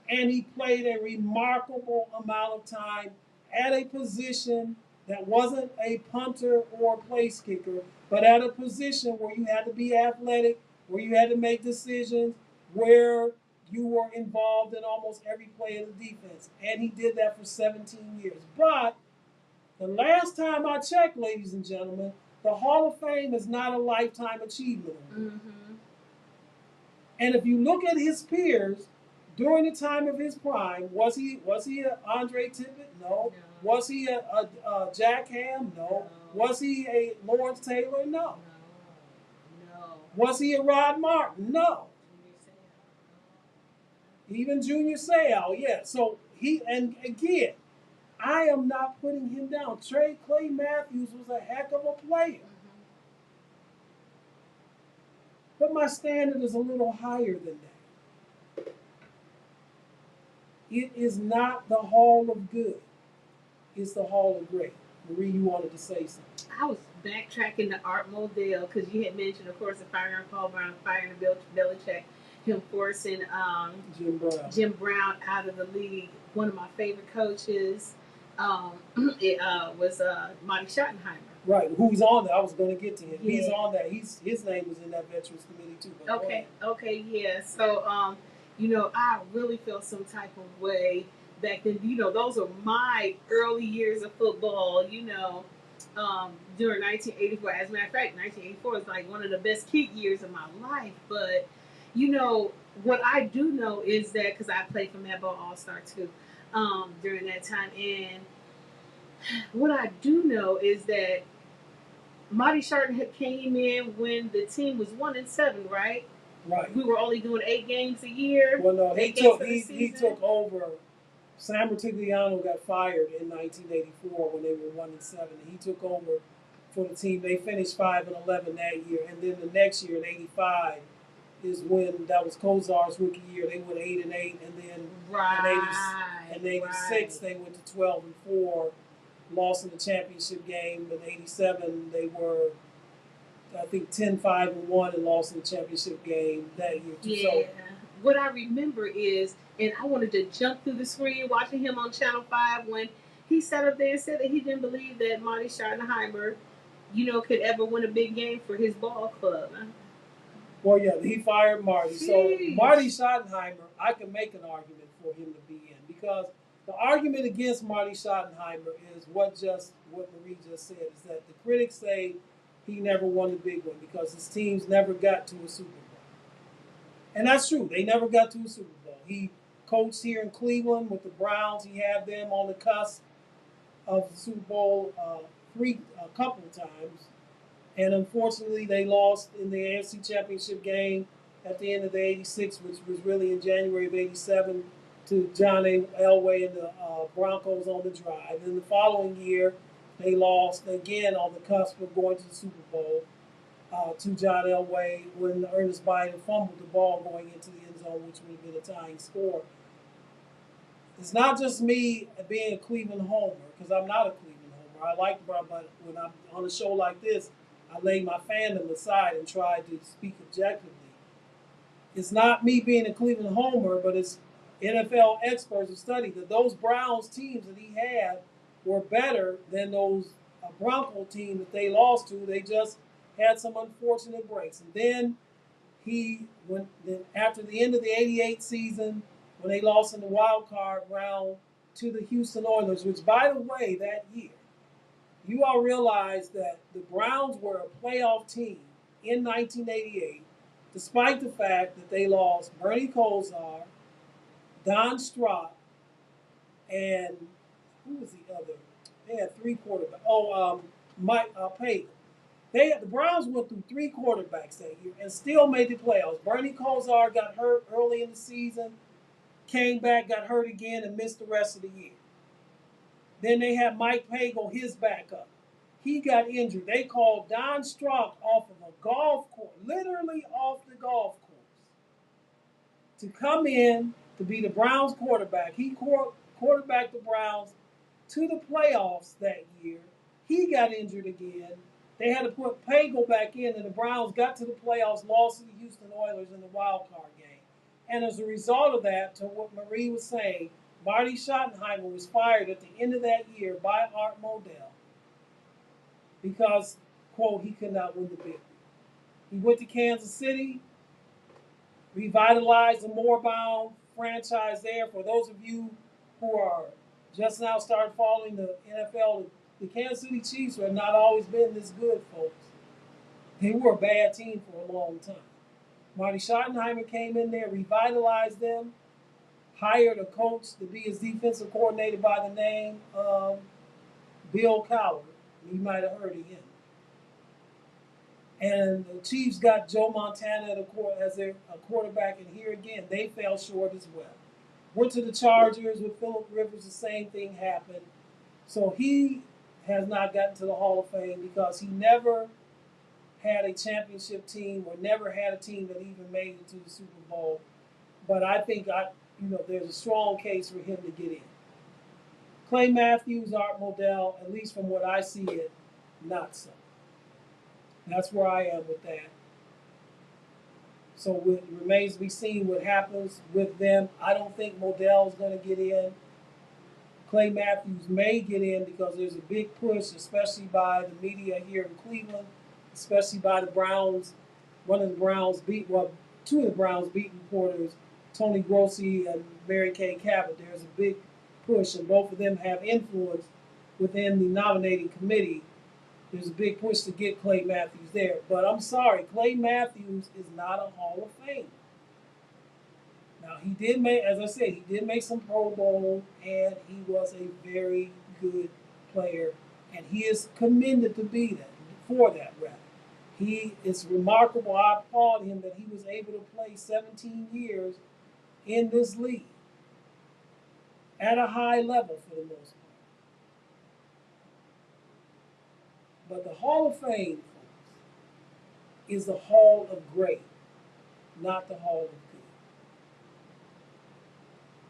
And he played a remarkable amount of time at a position that wasn't a punter or a place kicker, but at a position where you had to be athletic, where you had to make decisions, where you were involved in almost every play of the defense. And he did that for 17 years. But the last time I checked, ladies and gentlemen, the Hall of Fame is not a lifetime achievement. And if you look at his peers during the time of his prime, was he a Andre Tippett? No. Was he a Jack Ham? No. Was he a Lawrence Taylor? No. Was he a Rod Martin? No. Even Junior Seau, yeah. So and again, I am not putting him down. Clay Matthews was a heck of a player. But my standard is a little higher than that. It is not the Hall of Good. It's the Hall of Great. Marie, you wanted to say something. I was backtracking to Art Modell because you had mentioned, of course, the firing Paul Brown, firing Bill Belichick, him forcing Jim Brown out of the league. One of my favorite coaches um, was Marty Schottenheimer. Right, who's on that? I was going to get to him. Yeah. He's on that. His name was in that Veterans Committee too. Okay, yeah. So, I really felt some type of way back then. Those are my early years of football. During 1984. As a matter of fact, 1984 is like one of the best kid years of my life. But what I do know is that because I played for Mad Ball All Star too during that time, and what I do know is that Marty Sharton came in when the team was 1-7, right? Right. We were only doing 8 games a year. Well, no, he took over. Sam Rutigliano got fired in 1984 when they were 1-7. He took over for the team. They finished 5-11 that year, and then the next year in '85 is when that was Kozar's rookie year. They went 8-8, and then in '86 they went to 12-4. Lost in the championship game. In '87, they were, I think, 10-5-1 and lost in the championship game that year too. Yeah. So, what I remember is, and I wanted to jump through the screen watching him on Channel 5 when he sat up there and said that he didn't believe that Marty Schottenheimer, could ever win a big game for his ball club. Well, yeah, he fired Marty. Jeez. So Marty Schottenheimer, I can make an argument for him to be in because the argument against Marty Schottenheimer is what Marie just said, is that the critics say he never won the big one because his teams never got to a Super Bowl. And that's true. They never got to a Super Bowl. He coached here in Cleveland with the Browns. He had them on the cusp of the Super Bowl a couple of times. And unfortunately, they lost in the AFC Championship game at the end of the '86, which was really in January of '87, to John Elway and the Broncos on the drive. And the following year, they lost again on the cusp of going to the Super Bowl to John Elway when Ernest Biden fumbled the ball going into the end zone, which would have been a tying score. It's not just me being a Cleveland homer, because I'm not a Cleveland homer. I like the Browns, but when I'm on a show like this, I lay my fandom aside and try to speak objectively. It's not me being a Cleveland homer, but it's NFL experts have studied that those Browns teams that he had were better than those Bronco teams that they lost to. They just had some unfortunate breaks. And then after the end of the '88 season, when they lost in the wild card round to the Houston Oilers, which, by the way, that year, you all realize that the Browns were a playoff team in 1988, despite the fact that they lost Bernie Kosar, Don Strock, and who was the other? They had 3 quarterbacks. Mike Payton. The Browns went through 3 quarterbacks that year and still made the playoffs. Bernie Kosar got hurt early in the season, came back, got hurt again, and missed the rest of the year. Then they had Mike Pagel, his backup. He got injured. They called Don Strock off of a golf course, literally off the golf course, to come in to be the Browns quarterback. He quarterbacked the Browns to the playoffs that year. He got injured again. They had to put Pagel back in, and the Browns got to the playoffs, lost to the Houston Oilers in the wild card game. And as a result of that, to what Marie was saying, Marty Schottenheimer was fired at the end of that year by Art Modell because, quote, he could not win the big one. He went to Kansas City, revitalized the Moorbound franchise there. For those of you who are just now started following the NFL, the Kansas City Chiefs have not always been this good, folks. They were a bad team for a long time. Marty Schottenheimer came in there, revitalized them, hired a coach to be his defensive coordinator by the name of Bill Cowher. You might have heard of him. And the Chiefs got Joe Montana as their quarterback, and here again, they fell short as well. Went to the Chargers with Phillip Rivers, the same thing happened. So he has not gotten to the Hall of Fame because he never had a championship team or never had a team that even made it to the Super Bowl. But I think there's a strong case for him to get in. Clay Matthews, Art Modell, at least from what I see it, not so. That's where I am with that. So it remains to be seen what happens with them. I don't think Modell is going to get in. Clay Matthews may get in because there's a big push, especially by the media here in Cleveland, especially by the Browns. One of the Browns two of the Browns beat reporters, Tony Grossi and Mary Kay Cabot. There's a big push, and both of them have influence within the nominating committee. There's a big push to get Clay Matthews there. But I'm sorry, Clay Matthews is not a Hall of Fame. Now, he did make, as I said, he did make some Pro Bowl, and he was a very good player, and he is commended to be that, for that, rather. He is remarkable. I applaud him that he was able to play 17 years in this league at a high level for the most part. But the Hall of Fame, folks, is the Hall of Great, not the Hall of Good.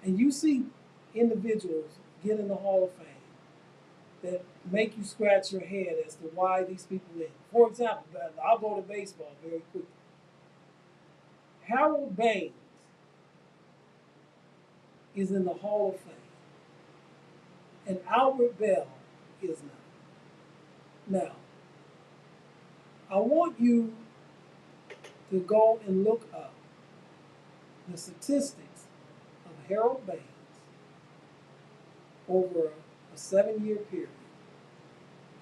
And you see individuals get in the Hall of Fame that make you scratch your head as to why these people in. For example, I'll go to baseball very quickly. Harold Baines is in the Hall of Fame, and Albert Bell is not. Now, I want you to go and look up the statistics of Harold Baines over a 7-year period.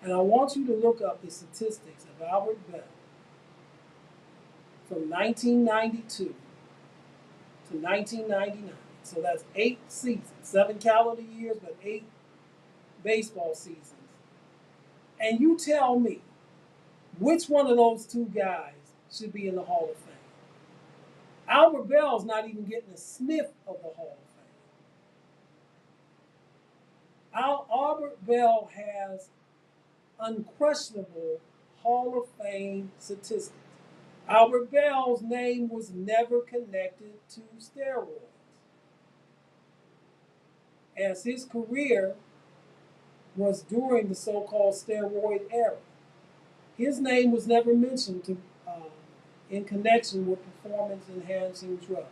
And I want you to look up the statistics of Albert Bell from 1992 to 1999. So that's 8 seasons, 7 calendar years, but 8 baseball seasons. And you tell me which one of those two guys should be in the Hall of Fame. Albert Bell's not even getting a sniff of the Hall of Fame. Albert Bell has unquestionable Hall of Fame statistics. Albert Bell's name was never connected to steroids, as his career was during the so-called steroid era. His name was never mentioned in connection with performance-enhancing drugs.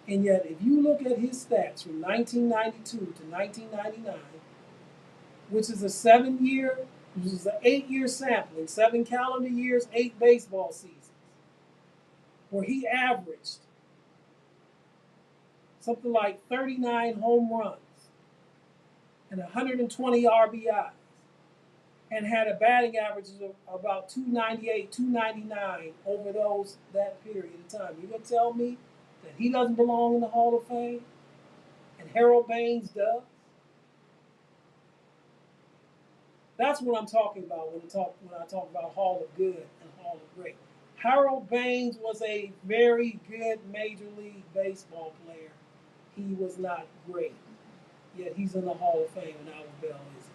And yet, if you look at his stats from 1992 to 1999, which is an 8-year sampling, 7 calendar years, 8 baseball seasons, where he averaged something like 39 home runs and 120 RBIs, and had a batting average of about 298, 299 over that period of time. You're going to tell me that he doesn't belong in the Hall of Fame and Harold Baines does? That's what I'm talking about when I talk about Hall of Good and Hall of Great. Harold Baines was a very good Major League Baseball player. He was not great, yet he's in the Hall of Fame, and Albert Bell isn't.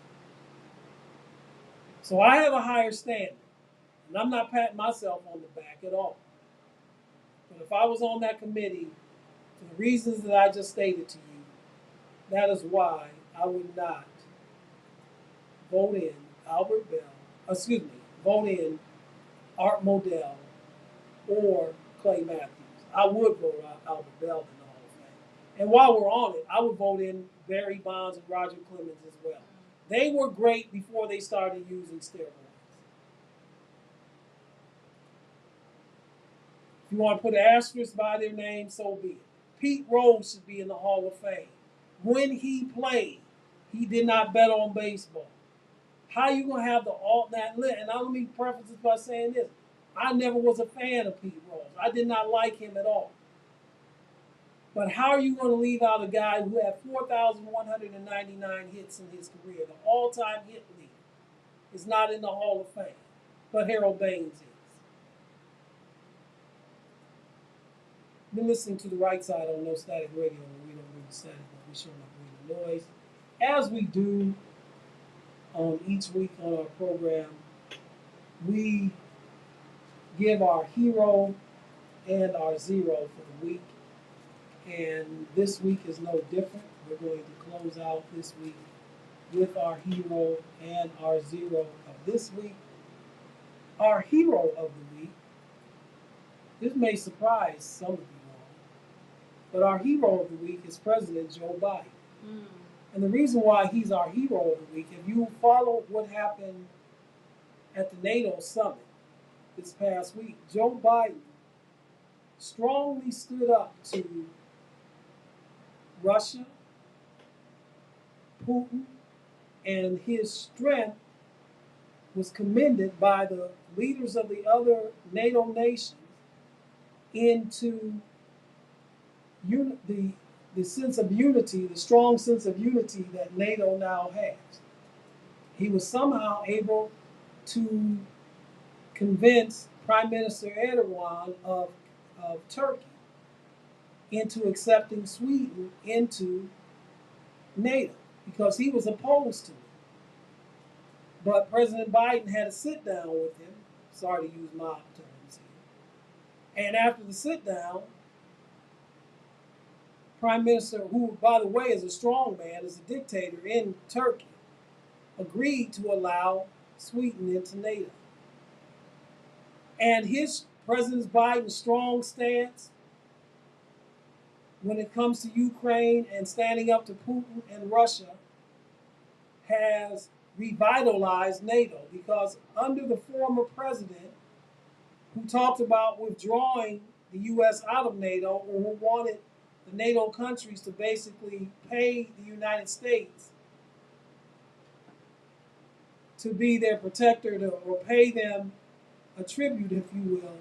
So I have a higher standard, and I'm not patting myself on the back at all. But if I was on that committee, for the reasons that I just stated to you, that is why I would not vote in vote in Art Modell or Clay Matthews. I would vote Albert Bell in the Hall of Fame. And while we're on it, I would vote in Barry Bonds and Roger Clemens as well. They were great before they started using steroids. If you want to put an asterisk by their name, so be it. Pete Rose should be in the Hall of Fame. When he played, he did not bet on baseball. How are you going to have the alternate list? And let me preface this by saying this. I never was a fan of Pete Rose. I did not like him at all. But how are you going to leave out a guy who had 4,199 hits in his career? The all-time hit leader is not in the Hall of Fame, but Harold Baines is. Been listening to the right side on No Static Radio, where we don't read the static, but we show up read the noise. As we do each week on our program, we give our hero and our zero for the week. And this week is no different. We're going to close out this week with our hero and our zero of this week. Our hero of the week, this may surprise some of you all, but our hero of the week is President Joe Biden. Mm. And the reason why he's our hero of the week, if you follow what happened at the NATO summit this past week, Joe Biden strongly stood up to Russia, Putin, and his strength was commended by the leaders of the other NATO nations into the sense of unity, the strong sense of unity that NATO now has. He was somehow able to convince Prime Minister Erdogan of Turkey into accepting Sweden into NATO because he was opposed to it. But President Biden had a sit down with him. Sorry to use mob terms here. And after the sit down, Prime Minister, who, by the way, is a strong man, is a dictator in Turkey, agreed to allow Sweden into NATO. And President Biden's strong stance when it comes to Ukraine and standing up to Putin and Russia has revitalized NATO, because under the former president who talked about withdrawing the U.S. out of NATO, or who wanted the NATO countries to basically pay the United States to be their protector, or pay them a tribute, if you will,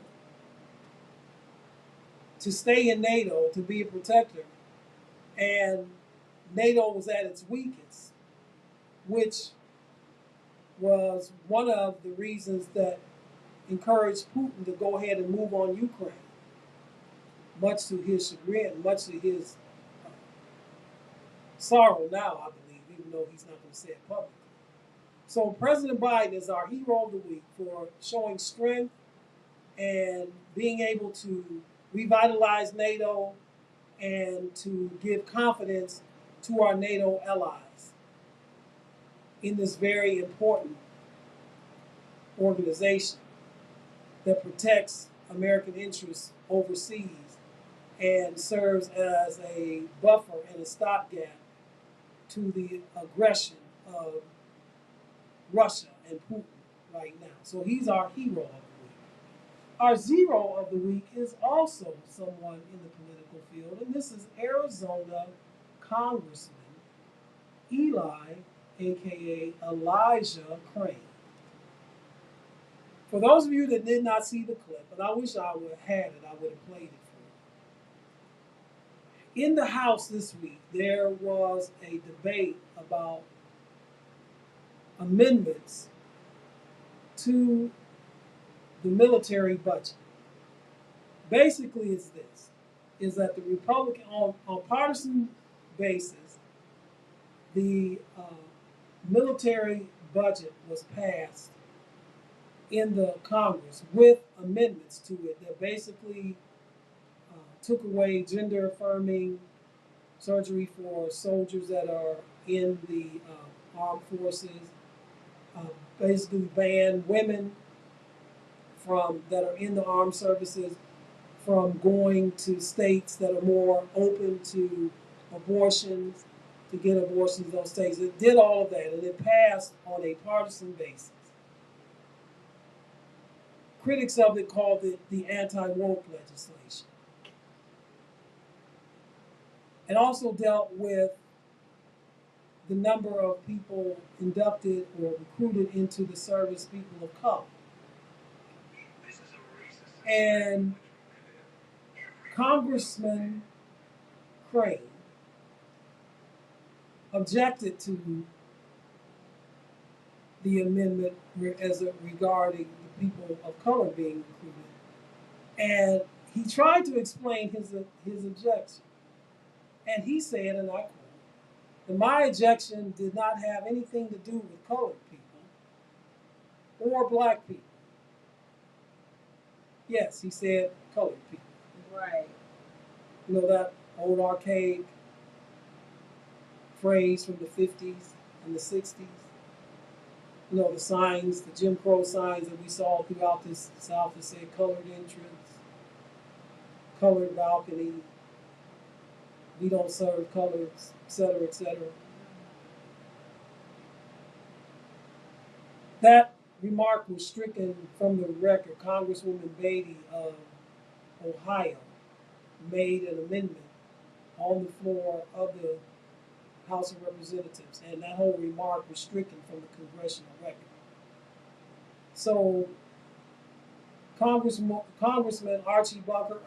to stay in NATO, to be a protector. And NATO was at its weakest, which was one of the reasons that encouraged Putin to go ahead and move on Ukraine, much to his chagrin, much to his sorrow now, I believe, even though he's not going to say it publicly. So President Biden is our hero of the week for showing strength and being able to revitalize NATO and to give confidence to our NATO allies in this very important organization that protects American interests overseas and serves as a buffer and a stopgap to the aggression of Russia and Putin right now. So he's our hero of the week. Our zero of the week is also someone in the political field, and this is Arizona Congressman Eli, aka Elijah Crane. For those of you that did not see the clip, and I wish I would have had it, I would have played it for you. In the House this week, there was a debate about amendments to the military budget. Basically, it's this, is that the Republican, on partisan basis, the military budget was passed in the Congress with amendments to it that basically took away gender affirming surgery for soldiers that are in the armed forces, basically banned women that are in the armed services from going to states that are more open to abortions, to get abortions in those states. It did all of that, and it passed on a partisan basis. Critics of it called it the anti-woke legislation. It also dealt with the number of people inducted or recruited into the service, people of color. And Congressman Crane objected to the amendment as regarding the people of color being recruited. And he tried to explain his objection. And he said, and I quote, that my objection did not have anything to do with colored people or black people. Yes, he said colored people. Right. You know that old archaic phrase from the 50s and the 60s. You know, the signs, the Jim Crow signs that we saw throughout this South that said colored entrance, colored balcony, we don't serve colors, et cetera, et cetera. That remark was stricken from the record. Congresswoman Beatty of Ohio made an amendment on the floor of the House of Representatives, and that whole remark was stricken from the congressional record. So Congressman Archie Bunker,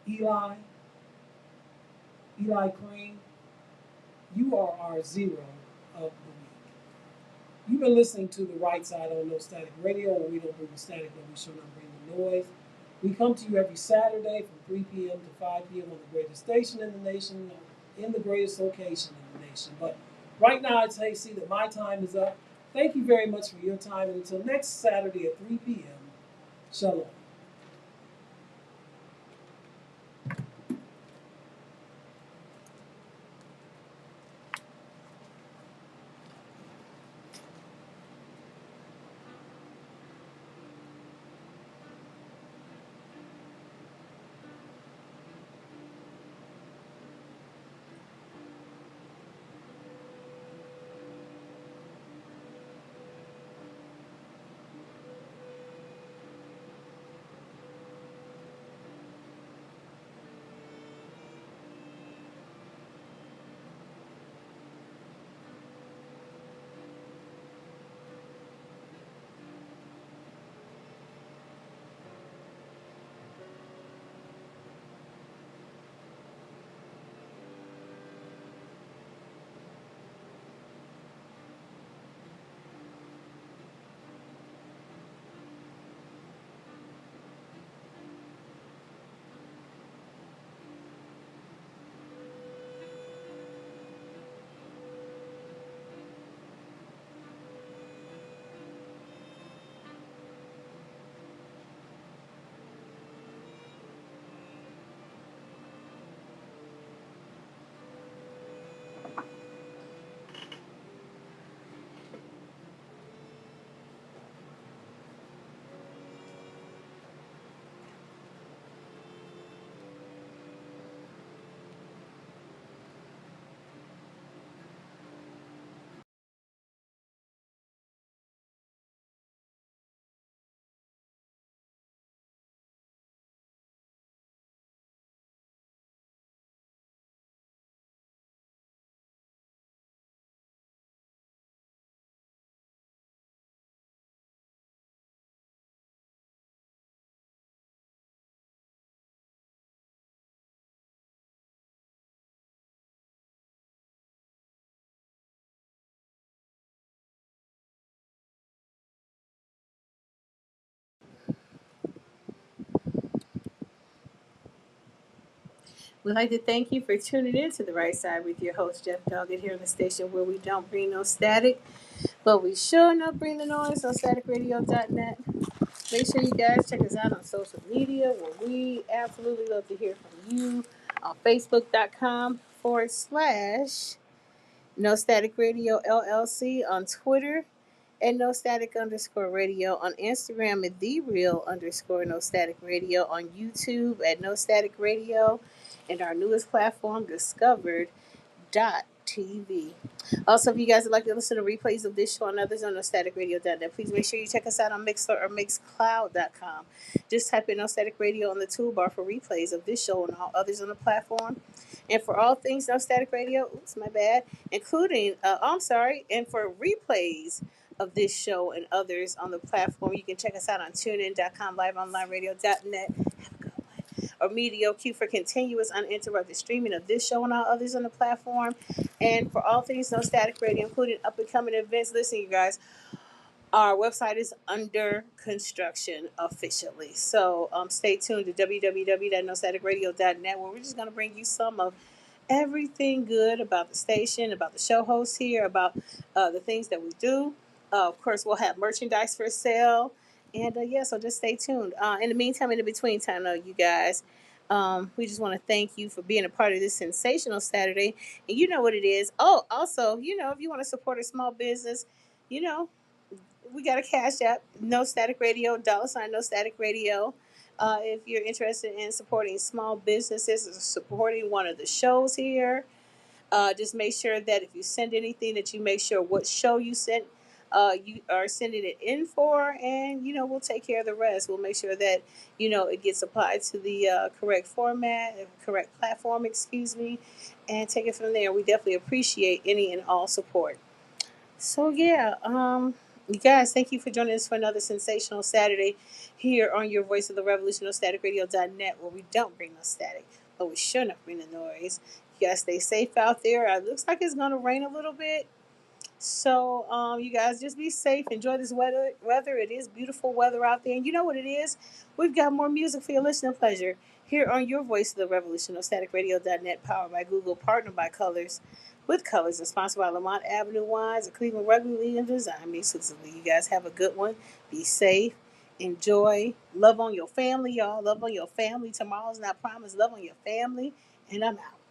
Eli, Eli Crane, you are our zero of the week. You've been listening to the right side on No Static Radio, where we don't bring the static, but we sure not bring the noise. We come to you every Saturday from 3 p.m. to 5 p.m. on the greatest station in the nation, in the greatest location in the nation. But right now, I'd say, see that my time is up. Thank you very much for your time, and until next Saturday at 3 p.m., shalom. We'd like to thank you for tuning in to The Right Side with your host, Jeff Doggett, here on the station where we don't bring no static, but we sure enough bring the noise on staticradio.net. Make sure you guys check us out on social media, where we absolutely love to hear from you on Facebook.com/. No Static Radio LLC on Twitter, and No Static _ Radio on Instagram, at The Real _ No Static Radio on YouTube at No Static Radio, and our newest platform, Discovered.tv. Also, if you guys would like to listen to replays of this show and others on NoStaticRadio.net, please make sure you check us out on Mixler or Mixcloud.com. Just type in No Static Radio on the toolbar for replays of this show and all others on the platform. And for all things No Static Radio, oops, my bad, including, and for replays of this show and others on the platform, you can check us out on TuneIn.com, LiveOnlineRadio.net, or Media Q for continuous uninterrupted streaming of this show and all others on the platform. And for all things No Static Radio, including up and coming events, listen, you guys, our website is under construction officially. So stay tuned to www.nostaticradio.net, where we're just going to bring you some of everything good about the station, about the show hosts here, about the things that we do. Of course, we'll have merchandise for sale. And yeah, so just stay tuned. In the meantime, in the between time, though, you guys, we just want to thank you for being a part of this sensational Saturday. And you know what it is. Oh, also, if you want to support a small business, you know, we got a cash app, No Static Radio, $ No Static Radio. If you're interested in supporting small businesses or supporting one of the shows here, just make sure that if you send anything, that you make sure what show you sent, you are sending it in for, and we'll take care of the rest. We'll make sure that it gets applied to the correct format, correct platform, excuse me, and take it from there. We definitely appreciate any and all support. So yeah, you guys, thank you for joining us for another sensational Saturday here on your Voice of the Revolution on staticradio.net, where we don't bring no static, but we sure enough bring the noise. You guys stay safe out there. It looks like it's gonna rain a little bit. So, you guys just be safe. Enjoy this weather. It is beautiful weather out there, and you know what it is. We've got more music for your listening pleasure here on your Voice of the Revolution on staticradio.net, powered by Google, partnered by Colors, with Colors, and sponsored by Lamont Avenue Wines, and Cleveland Rugby League and Design Me exclusively. You guys have a good one. Be safe. Enjoy. Love on your family, y'all. Love on your family. Tomorrow's not promised. Love on your family. And I'm out.